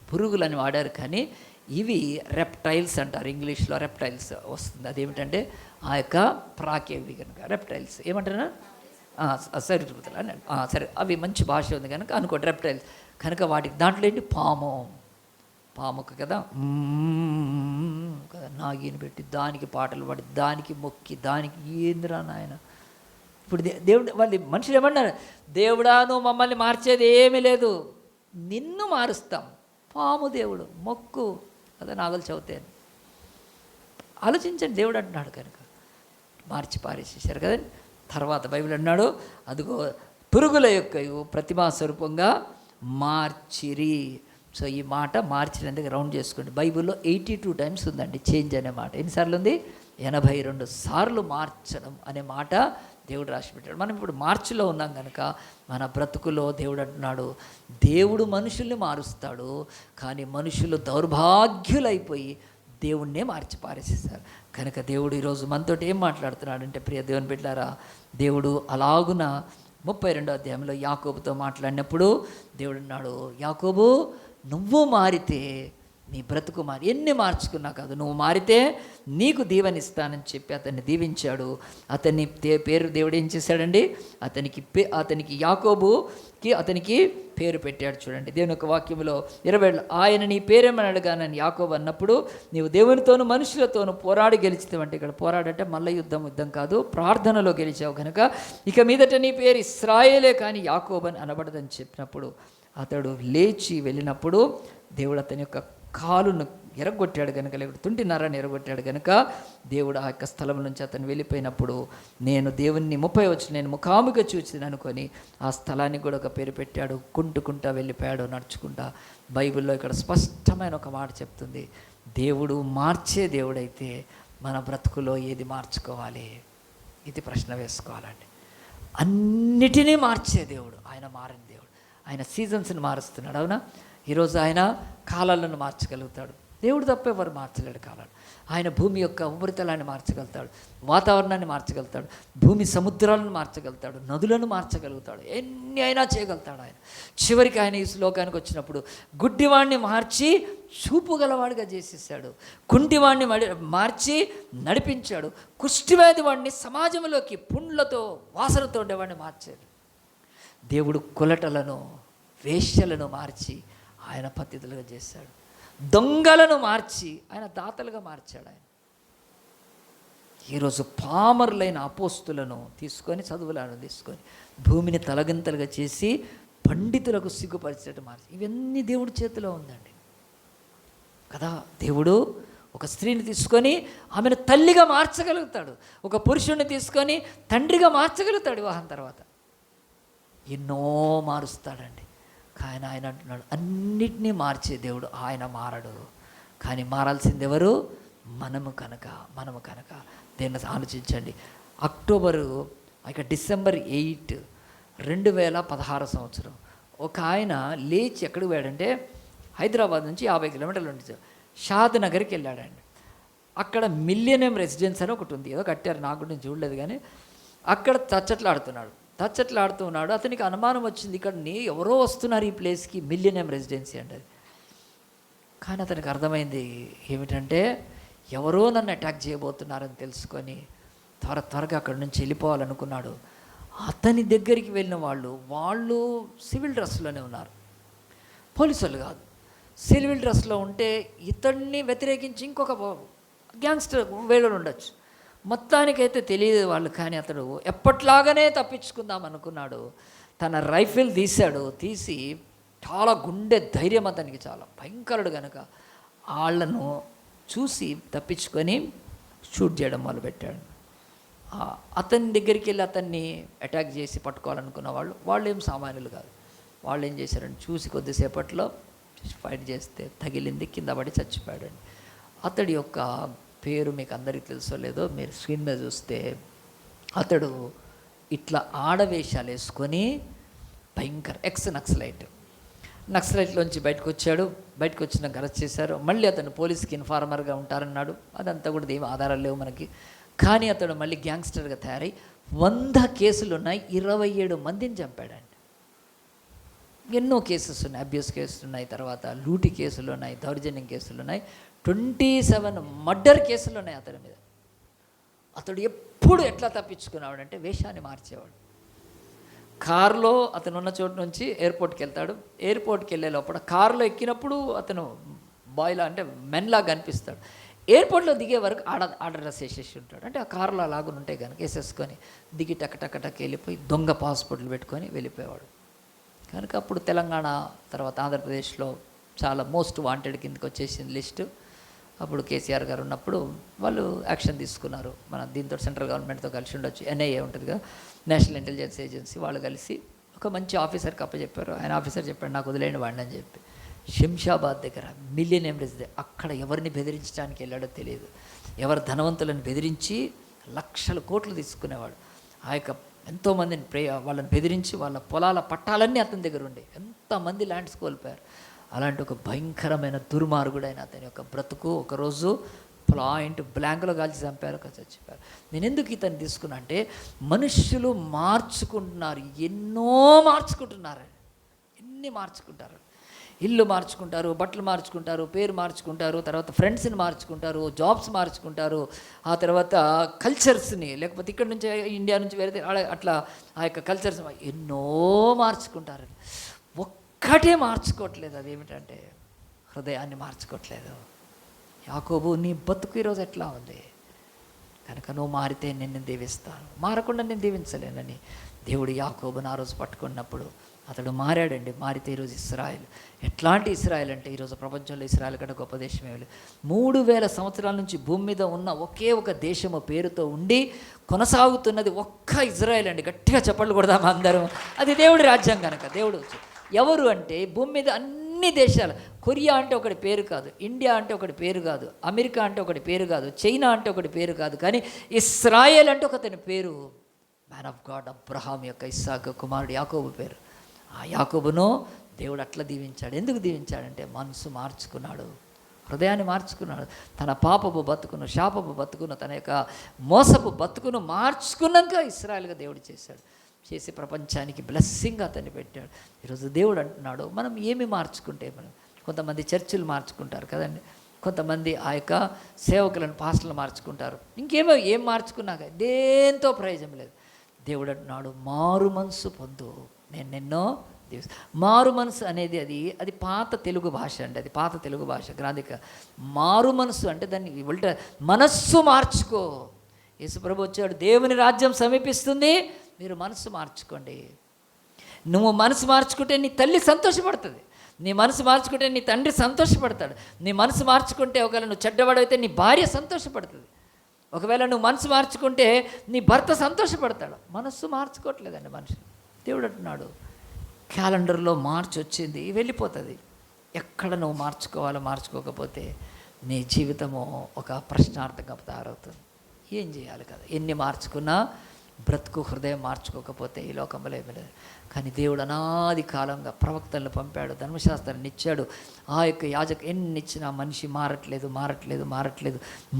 పురుగులని వాడారు, కానీ ఇవి రెప్టైల్స్ అంటారు. ఇంగ్లీష్లో రెప్టైల్స్ వస్తుంది. అదేమిటంటే ఆ యొక్క ప్రాకేవి కనుక రెప్టైల్స్ ఏమంటారా? సరిపోతుంది. సరే, అవి మంచి భాష ఉంది కనుక అనుకోండి రెప్టైల్స్ కనుక. వాటికి దాంట్లో ఏంటి? పాముకు కదా నాగిని పెట్టి దానికి పాటలు పాడి దానికి మొక్కి దానికి ఏందిరా నాయన. ఇప్పుడు దేవుడు వాళ్ళు మనుషులు ఏమన్నారు? దేవుడా నువ్వు మమ్మల్ని మార్చేది ఏమీ లేదు, నిన్ను మారుస్తాం. పాము దేవుడు మొక్కు కదా, నాగలు చవితాను. ఆలోచించండి, దేవుడు అంటున్నాడు కనుక మార్చి పారేసేసారు కదండి. తర్వాత బైబిల్ అన్నాడు, అదిగో పురుగుల యొక్క ప్రతిమా స్వరూపంగా మార్చిరి. సో ఈ మాట మార్చినందుకు రౌండ్ చేసుకోండి. బైబిల్లో 82 టైమ్స్ ఉందండి చేంజ్ అనే మాట. ఎన్నిసార్లు ఉంది? 82 సార్లు మార్చడం అనే మాట దేవుడు రాసి పెట్టాడు. మనం ఇప్పుడు మార్చిలో ఉన్నాం కనుక మన బ్రతుకులో దేవుడు అంటున్నాడు, దేవుడు మనుషుల్ని మారుస్తాడు, కానీ మనుషులు దౌర్భాగ్యులైపోయి దేవుణ్ణే మార్చి పారేసేస్తారు. కనుక దేవుడు ఈరోజు మనతో ఏం మాట్లాడుతున్నాడంటే, ప్రియ దేవుని బిడ్డలారా, దేవుడు అలాగున 32వ అధ్యాయంలో యాకోబుతో మాట్లాడినప్పుడు దేవుడు అన్నాడు, యాకోబు నువ్వు మారితే నీ బ్రతుకు ఎన్ని మార్చుకున్నా కాదు, నువ్వు మారితే నీకు దీవెనిస్తానని చెప్పి అతన్ని దీవించాడు. అతన్ని పేరు దేవుడు ఏం చేశాడండి? అతనికి యాకోబుకి అతనికి పేరు పెట్టాడు. చూడండి దేవుని యొక్క వాక్యంలో 20 ఆయన నీ పేరేమని అడగానని యాకోబు అన్నప్పుడు, నీవు దేవునితోనూ మనుషులతోనూ పోరాడి గెలిచితావంటే, ఇక్కడ పోరాడంటే మల్ల యుద్ధం కాదు, ప్రార్థనలో గెలిచావు కనుక ఇక మీదట నీ పేరు ఇశ్రాయేలే కానీ యాకోబు అని అనబడదని చెప్పినప్పుడు అతడు లేచి వెళ్ళినప్పుడు దేవుడు అతని యొక్క కాలును ఎరగొట్టాడు కనుక, లేకపోతే తుంటినరాన్ని ఎరగొట్టాడు కనుక దేవుడు ఆ యొక్క స్థలం నుంచి అతను వెళ్ళిపోయినప్పుడు, నేను దేవుణ్ణి 30 వచ్చి నేను ముఖాముఖి చూసి అనుకొని ఆ స్థలానికి కూడా ఒక పేరు పెట్టాడు. కుంటుకుంటా వెళ్ళిపోయాడు నడుచుకుంటా. బైబిల్లో ఇక్కడ స్పష్టమైన ఒక మాట చెప్తుంది, దేవుడు మార్చే దేవుడైతే మన బ్రతుకులో ఏది మార్చుకోవాలి? ఇది ప్రశ్న వేసుకోవాలండి. అన్నిటినీ మార్చే దేవుడు ఆయన, మారని దేవుడు ఆయన. సీజన్స్ని మారుస్తున్నాడు, అవునా? ఈరోజు ఆయన కాలాలను మార్చగలుగుతాడు. దేవుడు తప్ప ఎవరు మార్చలేడు కాలాలు. ఆయన భూమి యొక్క ఉపరితలాన్ని మార్చగలుగుతాడు, వాతావరణాన్ని మార్చగలుగుతాడు, భూమి సముద్రాలను మార్చగలుగుతాడు, నదులను మార్చగలుగుతాడు, ఎన్ని అయినా చేయగలుగుతాడు ఆయన. చివరికి ఆయన ఈ శ్లోకానికి వచ్చినప్పుడు గుడ్డివాడిని మార్చి చూపు గలవాడిగా చేసేసాడు, కుంటివాడిని మార్చి నడిపించాడు, కుష్టివ్యాధి వాడిని సమాజంలోకి పుండ్లతో వాసనతో ఉండేవాడిని మార్చాడు. దేవుడు కులటలను వేశ్యలను మార్చి ఆయన పద్ధతులుగా చేశాడు. దొంగలను మార్చి ఆయన దాతలుగా మార్చాడు. ఆయన ఈరోజు పామరులైన అపోస్తులను తీసుకొని, చదువులను తీసుకొని భూమిని తలగింతలుగా చేసి పండితులకు సిగ్గుపరిచేట్టు మార్చి, ఇవన్నీ దేవుడి చేతిలో ఉందండి కదా. దేవుడు ఒక స్త్రీని తీసుకొని ఆమెను తల్లిగా మార్చగలుగుతాడు, ఒక పురుషుడిని తీసుకొని తండ్రిగా మార్చగలుగుతాడు వివాహం తర్వాత. ఎన్నో మారుస్తాడండి. కానీ ఆయన అంటున్నాడు, అన్నిటినీ మార్చే దేవుడు ఆయన మారడు. కానీ మారాల్సింది ఎవరు? మనము కనుక దీన్ని ఆలోచించండి. డిసెంబర్ 8, 2016 సంవత్సరం ఒక ఆయన లేచి ఎక్కడికి పోయాడంటే, హైదరాబాద్ నుంచి 50 కిలోమీటర్లు ఉంటుంది, షాద్ నగర్కి వెళ్ళాడండి. అక్కడ మిలియనియం రెసిడెన్స్ అని ఒకటి ఉంది, ఏదో కట్టారు, నాకు కూడా చూడలేదు, కానీ అక్కడ తచ్చట్లాడుతూ ఉన్నాడు. అతనికి అనుమానం వచ్చింది, ఇక్కడ ఎవరో వస్తున్నారు ఈ ప్లేస్కి, మిలియనియం రెసిడెన్సీ అంటే. కానీ అతనికి అర్థమైంది ఏమిటంటే, ఎవరో నన్ను అటాక్ చేయబోతున్నారని తెలుసుకొని త్వరగా అక్కడి నుంచి వెళ్ళిపోవాలనుకున్నాడు. అతని దగ్గరికి వెళ్ళిన వాళ్ళు సివిల్ డ్రెస్లోనే ఉన్నారు, పోలీసు వాళ్ళు కాదు. సివిల్ డ్రెస్లో ఉంటే ఇతన్ని వ్యతిరేకించి ఇంకొక గ్యాంగ్స్టర్ వేళలు ఉండొచ్చు, మొత్తానికైతే తెలియదు వాళ్ళు. కానీ అతడు ఎప్పట్లాగానే తప్పించుకుందాం అనుకున్నాడు. తన రైఫిల్ తీసి చాలా గుండె ధైర్యం అతనికి, చాలా భయంకరుడు కనుక వాళ్ళను చూసి తప్పించుకొని షూట్ చేయడం మొదలుపెట్టాడు. అతని దగ్గరికి వెళ్ళి అతన్ని అటాక్ చేసి పట్టుకోవాలనుకున్న వాళ్ళు ఏం సామాన్యులు కాదు. వాళ్ళు ఏం చేశారంటే, చూసి కొద్దిసేపట్లో ఫైట్ చేస్తే తగిలింది, కింద పడి చచ్చిపోయాడండి. అతడి యొక్క పేరు మీకు అందరికీ తెలుసో లేదో, మీరు స్క్రీన్ మీద చూస్తే అతడు ఇట్లా ఆడవేషాలు వేసుకొని భయంకర నక్సలైట్లోంచి బయటకు వచ్చాడు. బయటకు వచ్చినాక అరెస్ట్ చేశారు. మళ్ళీ అతను పోలీస్కి ఇన్ఫార్మర్గా ఉంటారన్నాడు. అదంతా కూడా ఏమి ఆధారాలు లేవు మనకి. కానీ అతడు మళ్ళీ గ్యాంగ్స్టర్గా తయారై 100 కేసులు ఉన్నాయి, 27 మందిని చంపాడండి. ఎన్నో కేసెస్ ఉన్నాయి, అబ్యూస్ కేసులు ఉన్నాయి, తర్వాత లూటి కేసులు ఉన్నాయి, దౌర్జన్యం కేసులు ఉన్నాయి, 27 మర్డర్ కేసులు ఉన్నాయి అతని మీద. అతడు ఎప్పుడు ఎట్లా తప్పించుకున్నాడంటే వేషాన్ని మార్చేవాడు. కారులో అతను ఉన్న చోటు నుంచి ఎయిర్పోర్ట్కి వెళ్తాడు. ఎయిర్పోర్ట్కి వెళ్ళే లోపల కారులో ఎక్కినప్పుడు అతను బాయ్లా అంటే మెన్లా కనిపిస్తాడు. ఎయిర్పోర్ట్లో దిగే వరకు ఆడ డ్రెస్ వేసేసి ఉంటాడు. అంటే ఆ కారులో అలాగ ఉంటాయి కనుక వేసేసుకొని దిగి టక్ వెళ్ళిపోయి దొంగ పాస్పోర్ట్లు పెట్టుకొని వెళ్ళిపోయేవాడు. కనుక అప్పుడు తెలంగాణ తర్వాత ఆంధ్రప్రదేశ్లో చాలా మోస్ట్ వాంటెడ్ కిందకి వచ్చేసింది లిస్టు. అప్పుడు కేసీఆర్ గారు ఉన్నప్పుడు వాళ్ళు యాక్షన్ తీసుకున్నారు. మన దీంతో సెంట్రల్ గవర్నమెంట్తో కలిసి ఉండొచ్చు, ఎన్ఐఏ ఉంటుంది కదా, నేషనల్ ఇంటెలిజెన్స్ ఏజెన్సీ, వాళ్ళు కలిసి ఒక మంచి ఆఫీసర్కి అప్పచెప్పారు. ఆయన ఆఫీసర్ చెప్పాడు, నాకు వదిలేండి వాడిని అని చెప్పి. శంషాబాద్ దగ్గర మిలియన్ ఎంబ్రెస్ అక్కడ ఎవరిని బెదిరించడానికి వెళ్ళాడో తెలియదు. ఎవరు ధనవంతులను బెదిరించి లక్షల కోట్లు తీసుకునేవాడు. ఆ యొక్క ఎంతోమందిని వాళ్ళని బెదిరించి వాళ్ళ పొలాల పట్టాలన్నీ అతని దగ్గర ఉండే, ఎంతమంది ల్యాండ్స్ కోల్పోయారు. అలాంటి ఒక భయంకరమైన దుర్మార్గుడైన అతని యొక్క బ్రతుకు ఒకరోజు పాయింట్ బ్లాంక్లో కాల్చి చంపారు, చచ్చిపోయారు. నేను ఎందుకు ఇతను తీసుకున్నా అంటే మనుషులు మార్చుకుంటున్నారు, ఎన్నో మార్చుకుంటున్నారు, ఎన్ని మార్చుకుంటారు. ఇల్లు మార్చుకుంటారు, బట్టలు మార్చుకుంటారు, పేరు మార్చుకుంటారు, తర్వాత ఫ్రెండ్స్ని మార్చుకుంటారు, జాబ్స్ మార్చుకుంటారు, ఆ తర్వాత కల్చర్స్ని, లేకపోతే ఇక్కడ నుంచి ఇండియా నుంచి వేరే అట్లా ఆ యొక్క కల్చర్స్ ఎన్నో మార్చుకుంటారు. ఒక్కటే మార్చుకోవట్లేదు, అదేమిటంటే హృదయాన్ని మార్చుకోవట్లేదు. యాకోబు, నీ బతుకు ఈరోజు ఎట్లా ఉంది కనుక నువ్వు మారితే నేను దీవిస్తాను, మారకుండా నేను దీవించలేనని దేవుడు యాకోబుని ఆ రోజు పట్టుకున్నప్పుడు అతడు మారాడండి. మారితే ఈరోజు ఇస్రాయేల్ ఎట్లాంటి ఇస్రాయేల్ అంటే ఈరోజు ప్రపంచంలో ఇస్రాయేల్ కంటే గొప్ప దేశమే లేదు. 3000 సంవత్సరాల నుంచి భూమి మీద ఉన్న ఒకే ఒక దేశము పేరుతో ఉండి కొనసాగుతున్నది ఒక్క ఇజ్రాయేల్ అండి. గట్టిగా చప్పట్లు కొడదామా అందరం? అది దేవుడి రాజ్యం కనుక. దేవుడు ఎవరు అంటే భూమి మీద అన్ని దేశాలు, కొరియా అంటే ఒకటి పేరు కాదు, ఇండియా అంటే ఒకటి పేరు కాదు, అమెరికా అంటే ఒకటి పేరు కాదు, చైనా అంటే ఒకటి పేరు కాదు, కానీ ఇస్రాయేల్ అంటే ఒకతని పేరు, మ్యాన్ ఆఫ్ గాడ్, అబ్రహాం యొక్క ఇస్సాకు కుమారుడు యాకోబు పేరు. ఆ యాకోబును దేవుడు అట్లా దీవించాడు. ఎందుకు దీవించాడంటే మనసు మార్చుకున్నాడు, హృదయాన్ని మార్చుకున్నాడు. తన పాపపు బతుకును, శాపపు బతుకును, తన యొక్క మోసపు బతుకును మార్చుకున్నాక ఇశ్రాయేలుగా దేవుడు చేశాడు. చేసి ప్రపంచానికి బ్లెస్సింగ్ అతన్ని పెట్టాడు. ఈరోజు దేవుడు అంటున్నాడు, మనం ఏమి మార్చుకుంటే మనం, కొంతమంది చర్చిలు మార్చుకుంటారు కదండి, కొంతమంది ఆ యొక్క సేవకులను పాస్టర్లు మార్చుకుంటారు, ఏం మార్చుకున్నాక దేంతో ప్రయోజనం లేదు. దేవుడు అంటున్నాడు, మారు మనసు పొందు, నేను నిన్నో మారు మనసు అనేది అది పాత తెలుగు భాష అండి, అది పాత తెలుగు భాష గ్రాంధిక. మారు మనసు అంటే దాన్ని ఉల్టా మనస్సు మార్చుకో. యేసుప్రభు వచ్చాడు, దేవుని రాజ్యం సమీపిస్తుంది, మీరు మనసు మార్చుకోండి. నువ్వు మనసు మార్చుకుంటే నీ తల్లి సంతోషపడుతుంది, నీ మనసు మార్చుకుంటే నీ తండ్రి సంతోషపడతాడు, నీ మనసు మార్చుకుంటే ఒకవేళ నువ్వు చెడ్డవాడైతే నీ భార్య సంతోషపడుతుంది, ఒకవేళ నువ్వు మనసు మార్చుకుంటే నీ భర్త సంతోషపడతాడు. మనస్సు మార్చుకోవట్లేదండి మనుషులు. దేవుడు అంటున్నాడు, క్యాలెండర్లో మార్చి వచ్చింది, వెళ్ళిపోతుంది. ఎక్కడ నువ్వు మార్చుకోకపోతే నీ జీవితము ఒక ప్రశ్నార్థంగా తయారవుతుంది. ఏం చేయాలి కదా, ఎన్ని మార్చుకున్నా బ్రతుకు హృదయం మార్చుకోకపోతే ఈ లోకంలో ఏమీ లేదు. కానీ దేవుడు అనాది కాలంగా ప్రవక్తలను పంపాడు, ధర్మశాస్త్రాన్ని ఇచ్చాడు. ఆ యొక్క యాజకు ఎన్ని ఇచ్చినా మనిషి మారట్లేదు.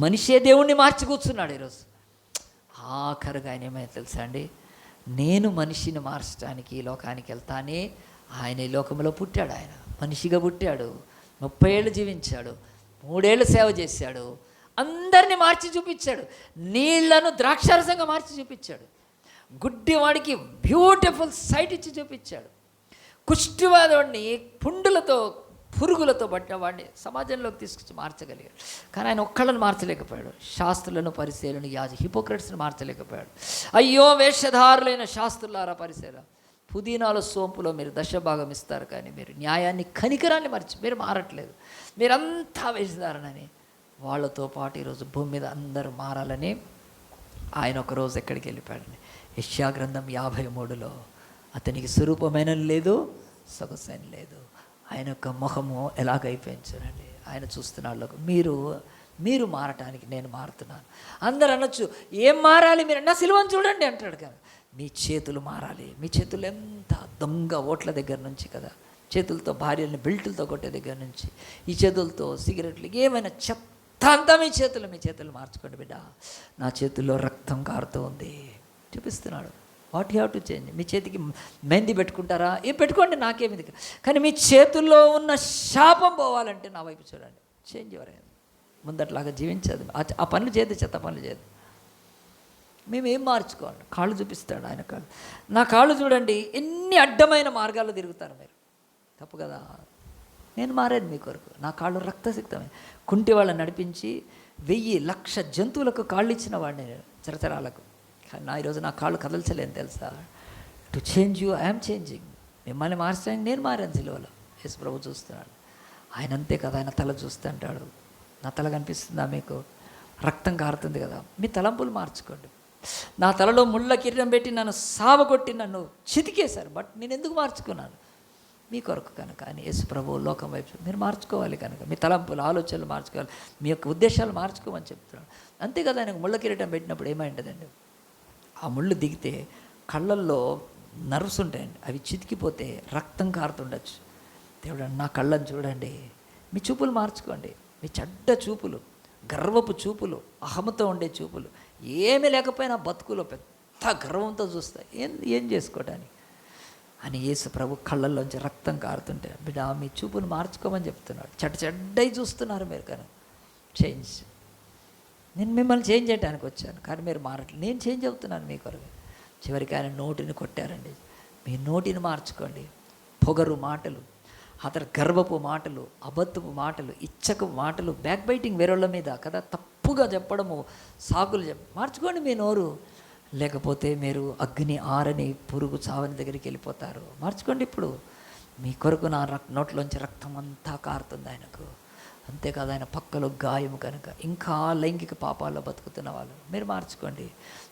మనిషే దేవుణ్ణి మార్చి కూర్చున్నాడు. ఈరోజు ఆఖరుగా ఆయన ఏమైనా తెలుసా అండి, నేను మనిషిని మార్చడానికి ఈ లోకానికి వెళ్తానే, ఆయన ఈ లోకంలో పుట్టాడు, ఆయన మనిషిగా పుట్టాడు, 30 ఏళ్ళు జీవించాడు, 3 ఏళ్ళు సేవ చేశాడు, అందరినీ మార్చి చూపించాడు, నీళ్లను ద్రాక్షారసంగా మార్చి చూపించాడు, గుడ్డివాడికి బ్యూటిఫుల్ సైట్ ఇచ్చి చూపించాడు, కుష్టివాడిని పుండులతో పురుగులతో పట్టిన వాడిని సమాజంలోకి తీసుకొచ్చి మార్చగలిగాడు. కానీ ఆయన ఒక్కళ్ళని మార్చలేకపోయాడు. శాస్త్రులను, పరిసేలను, హిపోక్రట్స్ని మార్చలేకపోయాడు. అయ్యో వేషధారులైన శాస్త్రులారా, పరిసేల, పుదీనాలో సోంపులో మీరు 10% ఇస్తారు, కానీ మీరు న్యాయాన్ని, కనికరాన్ని మీరు మారట్లేదు, మీరంతా వేషధారణని. వాళ్ళతో పాటు ఈరోజు భూమి మీద అందరూ మారాలని ఆయన ఒకరోజు ఎక్కడికి వెళ్ళిపోయాడని, యెషయా గ్రంథం 53లో అతనికి స్వరూపమైన లేదు, సొగసైన లేదు, ఆయన యొక్క ముఖము ఎలాగైపోయింది చూడండి. ఆయన చూస్తున్నాడు, మీరు మారటానికి నేను మారుతున్నాను. అందరు అనొచ్చు, ఏం మారాలి మీరు? నా సిలువను చూడండి అంటాడు. కానీ మీ చేతులు మారాలి. మీ చేతులు ఎంత దొంగ ఓట్ల దగ్గర నుంచి కదా, చేతులతో భార్యల్ని బెల్టులతో కొట్టే దగ్గర నుంచి, ఈ చేతులతో సిగరెట్లు, ఏమైనా చెత్త అంతా మీ చేతులు మార్చుకోండి బిడ్డ. నా చేతుల్లో రక్తం కారుతూ ఉంది చూపిస్తున్నాడు. What you have to change. మీ చేతికి మెహందీ పెట్టుకుంటారా? పెట్టుకోండి, నాకేమిది. కానీ మీ చేతుల్లో ఉన్న శాపం పోవాలంటే నా వైపు చూడండి. చేంజ్ ఎవరైనా ముందట్లాగా జీవించదు. ఆ పనులు చేయదు, చెత్త పనులు చేయదు. మేమేం మార్చుకోవాలి? కాళ్ళు చూపిస్తాడు ఆయన. కాళ్ళు, నా కాళ్ళు చూడండి, ఎన్ని అడ్డమైన మార్గాల్లో తిరుగుతారు మీరు. తప్పు కదా. నేను మారాను మీ కొరకు. నా కాళ్ళు రక్తసిక్తమే. కుంటి వాళ్ళని నడిపించి 1000,00,000 జంతువులకు కాళ్ళు ఇచ్చిన వాడిని నేను, చరచరాలకు. కానీ ఈరోజు నా కాళ్ళు కదల్చలేను తెలుసా. To change you I'm changing. మిమ్మల్ని మార్చడానికి నేను మారాను సిలువలో. యేసు ప్రభు చూస్తున్నాడు. ఆయన అంతే కదా, ఆయన తల చూస్తుంటాడు. నా తల కనిపిస్తుందా మీకు? రక్తం కారుతుంది కదా. మీ తలంపులు మార్చుకోండి. నా తలలో ముళ్ళ కిరీటం పెట్టి నన్ను సావగొట్టి నన్ను చితికేశారు, బట్ నేను ఎందుకు మార్చుకున్నాను? మీ కొరకు కనుక. అని యేసు ప్రభు లోకం వైపు మీరు మార్చుకోవాలి కనుక. మీ తలంపులు, ఆలోచనలు మార్చుకోవాలి. మీ యొక్క ఉద్దేశాలు మార్చుకోమని చెప్తున్నాడు. అంతే కదా. ఆయనకు ముళ్ళ కిరీటం పెట్టినప్పుడు ఏమైంటుందండి? ఆ ముళ్ళు దిగితే కళ్ళల్లో నర్వ్స్ ఉంటాయండి, అవి చితికిపోతే రక్తం కారుతుండొచ్చు. దేవుడు నా కళ్ళని చూడండి. మీ చూపులు మార్చుకోండి. మీ చెడ్డ చూపులు, గర్వపు చూపులు, అహమతో ఉండే చూపులు, ఏమీ లేకపోయినా బతుకులో పెద్ద గర్వంతో చూస్తాయి. ఏం చేసుకోవడానికి అని యేసు ప్రభు కళ్ళల్లోంచి రక్తం కారుతుంటే, బిడ్డ మీ చూపును మార్చుకోమని చెప్తున్నాడు. చెడ్డయి చూస్తున్నారు మీరు. కానీ చేంజ్. నేను మిమ్మల్ని చేంజ్ చేయడానికి వచ్చాను, కానీ మీరు మారట్లేదు. నేను చేంజ్ అవుతున్నాను మీ కొరకు. చివరికి ఆయన నోటిని కొట్టారండి. మీ నోటిని మార్చుకోండి. పొగరు మాటలు, అతడు గర్వపు మాటలు, అబద్ధపు మాటలు, ఇచ్చకు మాటలు, బ్యాక్ బైటింగ్ వేరేళ్ళ మీద కదా, తప్పుగా చెప్పడము, సాకులు మార్చుకోండి మీ నోరు. లేకపోతే మీరు అగ్ని ఆరని పురుగు చావని దగ్గరికి వెళ్ళిపోతారు. మార్చుకోండి ఇప్పుడు. మీ కొరకు నా నోట్లోంచి రక్తం అంతా కారుతుంది ఆయనకు. అంతేకాదు, ఆయన పక్కలో గాయము కనుక. ఇంకా లైంగిక పాపాల్లో బతుకుతున్న వాళ్ళు మీరు మార్చుకోండి.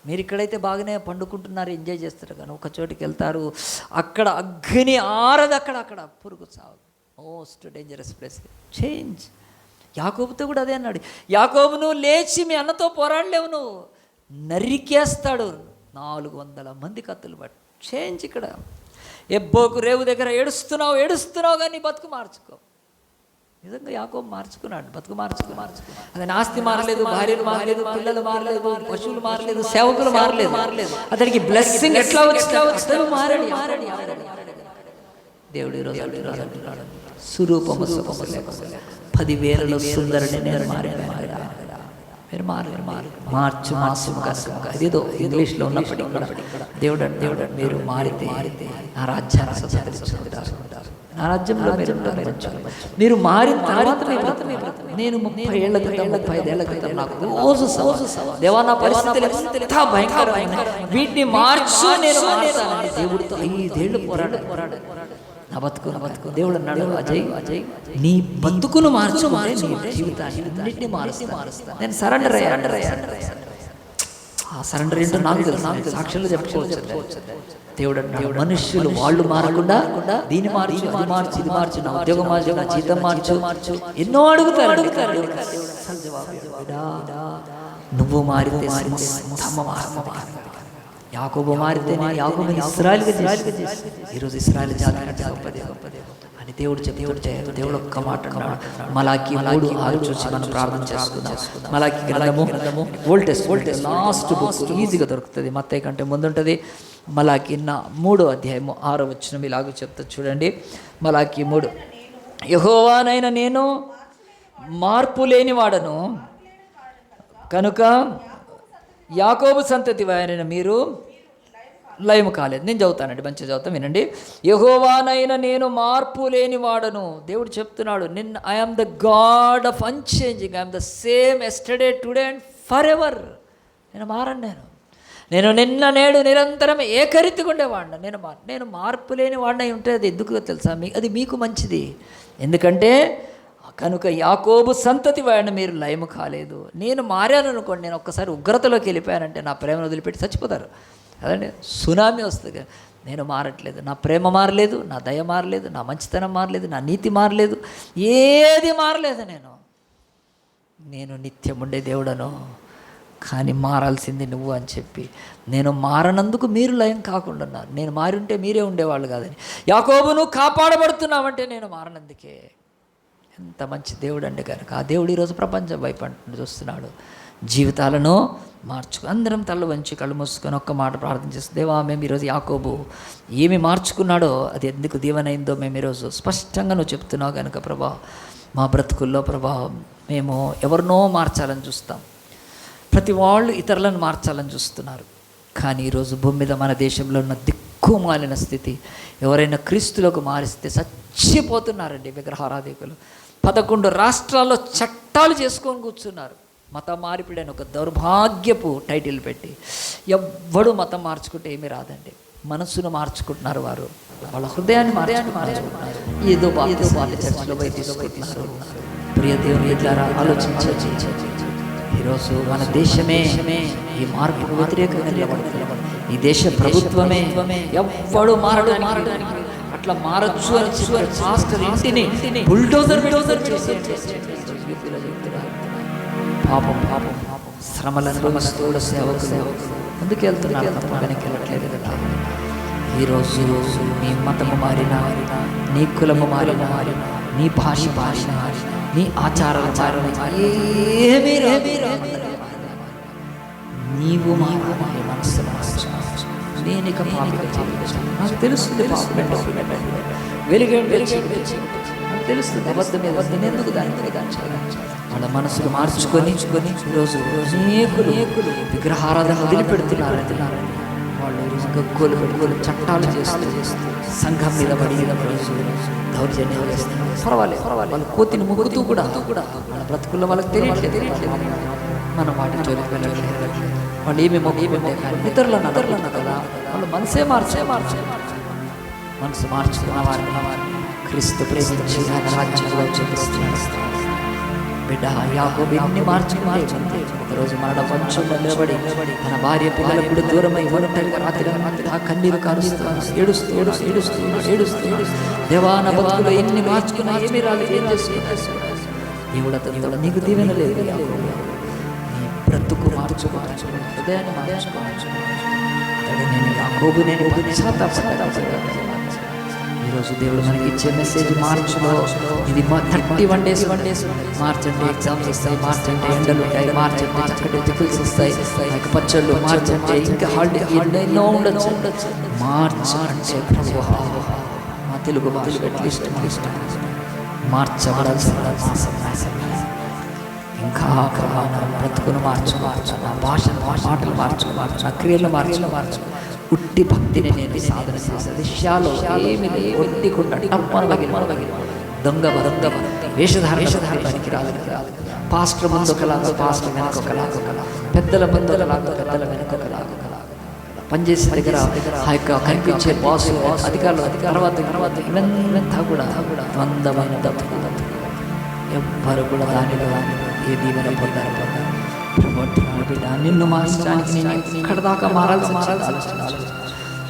మీరు ఇక్కడైతే బాగానే పండుకుంటున్నారు, ఎంజాయ్ చేస్తారు, కానీ ఒక చోటికి వెళ్తారు, అక్కడ అగ్ని ఆరదు, అక్కడ పురుగు చావు. Most dangerous place. చేంజ్. యాకోబుతో కూడా అదే అన్నాడు. యాకోబు, నువ్వు లేచి మీ అన్నతో పోరాడలేవు, నువ్వు నరికేస్తాడు 400 మంది కత్తులు బట్టి. చేంజ్ ఇక్కడ. ఎబ్బోకు రేవు దగ్గర ఏడుస్తున్నావు కానీ బతుకు మార్చుకో. నిజంగా యాకోబు మార్చుకున్నాడు, బతుకు మార్చుకున్నాడు. అతని ఆస్తి మారలేదు, భార్యలు మారలేదు, పిల్లలు మారలేదు, పశువులు మారలేదు, సేవకులు మారలేదు. అతనికి బ్లెస్సింగ్ ఎట్లా వచ్చినా మారడి. దేవుడు ఈరోజు అంటున్నాడు, సురూపము 10,000 సుందరుని నేను మారాను. మీరు మార్చు మాసం కనుక. అదేదో ఇంగ్లీష్లో ఉన్నప్పటికీ కూడా దేవుడు మీరు మారితే నా రాజ్యాన్ని స్వతంత్రించుకుంటారు. నా రాజ్యంలో మీరు మారిన తర్వాత నేను 30 ఏళ్ల క్రితం 35 ఏళ్ల క్రితం నాకు రోజు దేవా నా పరిస్థితులు ఎంత భయంకరమైన, వీటిని మార్చు, నేను దేవుడితో 5 ఏళ్ళు పోరాడు. నా బతుకు దేవుడు అన్నాడు, అజయ్ నీ బతుకును మార్చు, నీ జీవితాన్ని అన్నింటినీ మారుస్తా. నేను సరెండర్ అయ్యా. ఆ సరెండర్ ఏంటో నాకు తెలుసు, సాక్షులు చెప్పుకోవచ్చు. దేవుడు అన్నాడు, మనుష్యులు వాళ్ళు మారకుండా దీన్ని మార్చు, అది మార్చు, ఇది మార్చు, నా ఉద్యోగం మార్చు, నా జీతం మార్చు, ఎన్నో అడుగుతారు. నువ్వు మారితే యాకోబు మారితే నేను యాకోబుని ఇశ్రాయేలుగా చేసి ఈరోజు ఇశ్రాయేలు జాతి గొప్పది అని దేవుడు దేవుడు ఒక్క మాట అన్నాడు. మలాకి 3:6 చూసి మనం ప్రార్థన చేసుకుందాం. మలాకి గ్రంథము ఓల్డ్ టెస్టమెంట్ లాస్ట్ బుక్, ఈజీగా దొరుకుతుంది, మత్తయి కంటే ముందుంటుంది. మలాకి 3వ అధ్యాయము 6వ వచనం ఇలాగ చెప్తా చూడండి. మలాకి 3, యెహోవానైన నేను మార్పు లేనివాడను కనుక యాకోబు సంతతి వారైన మీరు లయము కాలేదు. నేను చదువుతానండి, మంచిగా చదువుతాను, వినండి. యెహోవానైన నేను మార్పు లేని వాడను. దేవుడు చెప్తున్నాడు, I am the God of unchanging, I'm the same yesterday today and for ever. నేను మారను. నేను నిన్న నేడు నిరంతరం ఏకరీతిగా ఉండేవాడిని. నేను మార్పు లేని వాడినై ఉంటే అది ఎందుకు తెలుసా? అది మీకు మంచిది. ఎందుకంటే కనుక యాకోబు సంతతి వాడిని మీరు లయము కాలేదు. నేను మారాను అనుకోండి, నేను ఒక్కసారి ఉగ్రతలోకి వెళ్ళిపోయానంటే నా ప్రేమను వదిలిపెట్టి చచ్చిపోతారు కదండి, సునామీ వస్తుంది. నేను మారట్లేదు, నా ప్రేమ మారలేదు, నా దయ మారలేదు, నా మంచితనం మారలేదు, నా నీతి మారలేదు, ఏది మారలేదు. నేను నిత్యం ఉండే దేవుడను, కానీ మారాల్సింది నువ్వు అని చెప్పి, నేను మారనందుకు మీరు లయం కాకుండా ఉన్నారు. నేను మారి ఉంటే మీరే ఉండేవాళ్ళు కాదని. యాకోబు నువ్వు కాపాడబడుతున్నావంటే నేను మారనందుకే. ఎంత మంచి దేవుడు అండి. కనుక ఆ దేవుడు ఈరోజు ప్రపంచం వైపు చూస్తున్నాడు. జీవితాలను మార్చుకు. అందరం తల వంచి కళ్ళు మూసుకొని ఒక్క మాట ప్రార్థన చేస్తే, దేవా మేము ఈరోజు యాకోబు ఏమి మార్చుకున్నాడో అది ఎందుకు దీవెనైందో మేము ఈరోజు స్పష్టంగా నువ్వు చెప్తున్నావు కనుక ప్రభా, మా బ్రతుకుల్లో ప్రభా మేము ఎవరినో మార్చాలని చూస్తాం, ప్రతి వాళ్ళు ఇతరులను మార్చాలని చూస్తున్నారు. కానీ ఈరోజు భూమి మీద మన దేశంలో ఉన్న దిక్కుమాలిన స్థితి, ఎవరైనా క్రీస్తులకు మారిస్తే చచ్చిపోతున్నారండి విగ్రహారాధికులు. 11 రాష్ట్రాల్లో చట్టాలు చేసుకొని కూర్చున్నారు. మత మార్పిడని ఒక దౌర్భాగ్యపు టైటిల్ పెట్టి, ఎవ్వడు మతం మార్చుకుంటే ఏమీ రాదండి. మనసును మార్చుకుంటున్నారు వారు, వాళ్ళ హృదయాన్ని మార్చుకుంటున్నారు. ఏదో వాళ్ళు చర్చలో పోయి తీసుకుంటున్నారు. ప్రియ దేవుని ఎట్లారా ఆలోచించి ఈరోజు మన దేశమే ఈ మార్పుకు వ్యతిరేకంగా నిలబడుతుంది. ఈ దేశ ప్రభుత్వమే ఎవ్వడు మారడానికి అట్లా మారచ్చు అని పాస్టర్ ఇంటిని బుల్డోజర్ పాపం శ్రమలను అనుభవిస్తూ సేవకులు ముందుకెళ్తున్నారు తప్ప వెనకెళ్ళట్లేదు కదా. ఈరోజు నీ మతము మారినా, నీ కులము మారినా, నీ భాష నీ ఆచారాలు ఏమీ నీవు మారి మనస్సు నేను ఇక నాకు తెలుస్తుంది నాకు తెలుస్తుంది అబద్ధం ఎందుకు దాన్ని వాళ్ళ మనసులు మార్చుకొని ఈరోజు అనేకులు విగ్రహారాధన వదిలిపెడుతున్నారు. వాళ్ళు గగ్గోలు పెట్టుకొని చట్టాలు చేస్తూ సంఘం మీద పడి దౌర్జన్యాలు చేస్తున్నారు. పర్వాలేదు వాళ్ళు కోతిని ముగ్గుతూ కూడా వాళ్ళ బ్రతుకుల్లో వాళ్ళకి తెలియట్లేదు. మనం వాటి జోలికి వెళ్ళట్లేదు. వాళ్ళు ఏమి మొగ్గుంటే కానీ ఇతరులను కదా వాళ్ళు మనసు మార్చుకున్న వారిని క్రీస్తు ప్రేమించి ఆయన రాజ్యంలో చూపిస్తున్నాడు. బిడ్డ యాకోబు ఎన్ని మార్చుకుంటే ఒకరోజు మరణ పంచులో నిలబడి తన భార్య పిల్లలకు కూడా దూరమై ఒంటరిగా రాత్రి కన్నీరు ఏడుస్తూ దేవా నా బతుకులో ఎన్ని మార్చుకున్నా ఏమీ రాలేదు, ఏం చేసుకున్నా దేవుడు నీకు దీవెన లేదు. నీ బ్రతుకు మార్చుకోవచ్చు, హృదయాన్ని మార్చుకోవచ్చు. నేను యాకోబు నేను ఈరోజు దేవుడు మనకి ఇచ్చే మెసేజ్ మార్చులో ఇది 31 days మార్చండి, ఎగ్జామ్స్ వస్తాయి, మార్చండి, ఎండలు ఉంటాయి, మార్చండి, చక్కటి టిఫిన్స్ వస్తాయి, పచ్చళ్ళు మార్చండి, ఇంకా హాలిడే ఎన్నో ఉండొచ్చు. మార్చ్ అంటే మా తెలుగు భాష అట్లీస్ట్ మార్చబడాల్సిన ఇంకా బ్రతుకును మార్చుకోవచ్చు, నా భాషను మాటలు మార్చుకోవచ్చు, నా క్రియలు మార్చు. ఉట్టి భక్తిని నేను సాధన చేసే విషయాలు ఏమి ఒట్టికుండా దొంగ వేషధారణ పనికి రాదు. పాస్టర్ ముందు ఒకలాగా, పాస్టర్ వెనక ఒకలాగా, పెద్దల ముందు ఒకలాగా, పెద్దల వెనక ఒకలాగా, పనిచేసే దగ్గర ఆ యొక్క కనిపించే బాసు అధికారులు తర్వాత ఇవంతా కూడా ద్వంద్వమైన బ్రతుకు. ఎవ్వరు కూడా దానిలో ఏ దీవెన పొందారు. బిడ్డ నిన్ను మార్చడానికి నేను ఇక్కడ దాకా మారాల్సి ఆలోచన.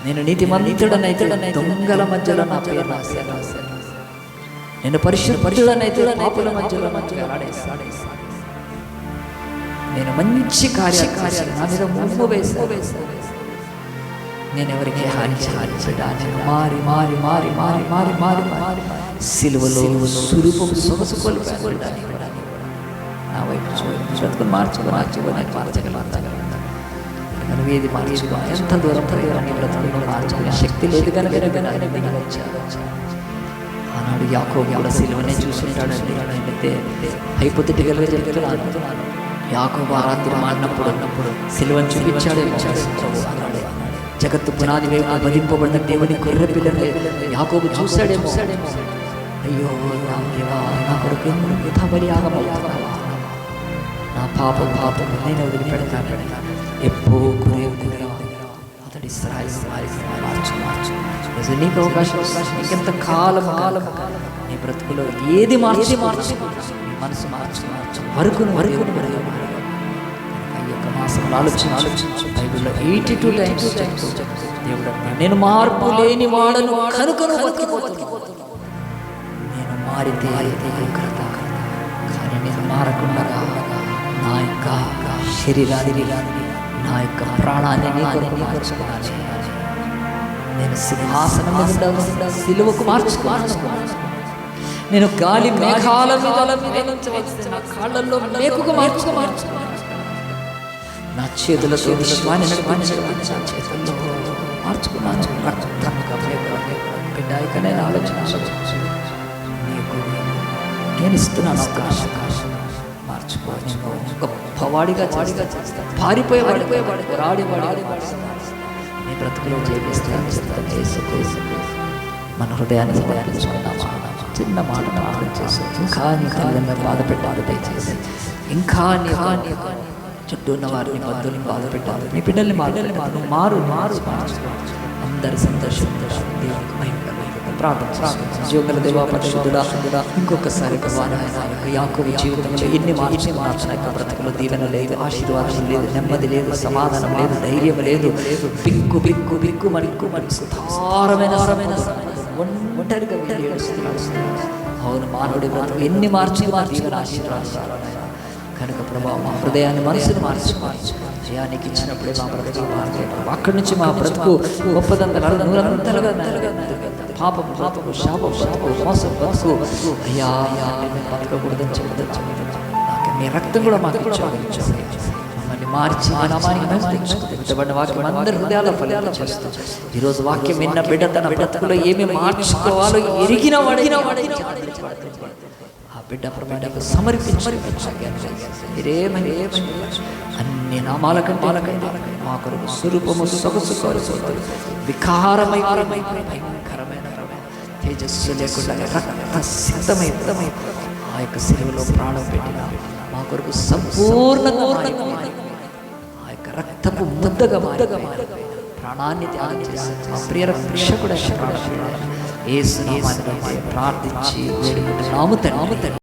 నేను నీతిమంతుడనైతే దొంగల మధ్యలో నా పేరు రాశాను. నేను పరిశుద్ధుడనైతే పాపుల మధ్యలో నేను మంచి కార్యాలు నా మీద ముప్పు వేశాను. నేను ఎవరికి హాని నేను మారి మారి మారి మారి మారి మారి మారి సిలువలో సురూపం సొగసు కోల్పోయాను. నా వైపు బ్రతుకుని మార్చగలుగుతాను. ఏది మార్చుకో, ఎంత దూరం బ్రతుకులో మార్చుకునే శక్తి లేదు కనుక ఆనాడు యాకోబు కూడా సిలువనే చూసుంటాడండి. అయితే హైపోథెటికల్గా చెప్తున్నాను, యాకోబు ఆ రాత్రి మాడినప్పుడు సిలువను చూపించాడేమో. జగత్తు పునాది వైపు వధింపబడిన దేవుని గొర్రె పిల్లలే యాకోబు చూశాడేమో. అయ్యో నా కొడుకు ఎంత బలియాగమవుతున్నావా, నా పాపం నేను వదిలిపెడతాను. ఎప్పుడు అతడి మార్చు నీకు అవకాశం ఇంకెంత కాలం నీ బ్రతుకులో ఏది మార్చి నీ మనసు మార్చు వరకును ఈ యొక్క మాసంలో ఆలోచించు. బైబిల్లో 82 టైమ్స్ దేవుడు నేను మార్పు లేని వాడను కనుకను బతికిపోతున్నాను. నేను మారితే ఉగ్రత, కానీ నేను మారకుండా నా యొక్క శరీరాన్ని, నా యొక్క ప్రాణాన్ని నీ కొరకు మార్చుకున్నాను. నేను సింహాసనం మీద ఉండాల్సిన సిలువకు మార్చుకున్నాను. నేను గాలి మేఘాల మీద నా కాళ్ళల్లో మేకుకు మార్చుకున్నాను. నా చేతులతో విశ్వాన్ని నడిపించడానికి నా చేతుల్లో మార్చుకున్నాను. బిడ్డ ఇక నేను ఆలోచించు. నీకు నేను ఇస్తున్నాను అవకాశం. మార్చుకోవాలి. గొప్పవాడిగా చేస్తాను. పారిపోయేవాడిపోయేవాడు రాడివాడి నీ బ్రతుకులో చేస్తాను. మన హృదయాన్ని సమర్పించుకున్నామా? చిన్న మాట ప్రార్థన చేసి ఇంకా నీ తల్లిదండ్రులను బాధ పెట్టాలి. దయచేసి ఇంకా చుట్టూ ఉన్న వారిని బంధువుని బాధ పెట్టాలి. నీ బిడ్డల్ని మారు అందరి సంతోషం ప్రార్థన. జీవగల దేవా పరిశుద్ధుడా, ఇంకొకసారి యాకోబు జీవితంలో ఎన్ని మార్చిన యొక్క బ్రతుకులో దీవెన లేదు, ఆశీర్వాదం లేదు, నెమ్మది లేదు, సమాధానం లేదు, ధైర్యం లేదు, బిక్కు బిక్కు బిక్కు మణిక్కు సారమైన ఒంటరిగా అవును మానవుడి బ్రతుకు ఎన్ని మార్చి దీవెన ఆశీర్వాదాలు కనుక ప్రభావం మా హృదయాన్ని మనసును మార్చి జయానికి ఇచ్చినప్పుడే మా బ్రతుకు మారుతాయి. అక్కడి నుంచి మా బ్రతుకు గొప్పదంతలుగా పాపము శాపం మోసం అయ్యా బతకకూడదని చెప్పదు. నాకు నీ రక్తం కూడా మాకు మమ్మల్ని మార్చి వాక్యం అందరి హృదయాల ఫలితం చేస్తూ ఈరోజు వాక్యం విన్న బిడ్డ తన బ్రతుకులో ఏమి మార్చుకోవాలో ఎరిగిన వాడిన ఆ బిడ్డ బిడ్డకు సమర్పించాలి. అన్ని నామాల కంటే మా కొరకు స్వరూపము సొగసు వికారమై భయంకరమైన తేజస్సు లేకుండా రక్త సిద్ధమై ఆ యొక్క సిలువలో ప్రాణం పెట్టిన మా కొరకు సంపూర్ణంగా ఆ యొక్క రక్తపు ముద్దగా ప్రాణాన్ని త్యాగం చేసి మా ప్రియ రక్షకుడైన యేసు నామములో ప్రార్థించి వేడుకుంటున్నాము తండ్రి.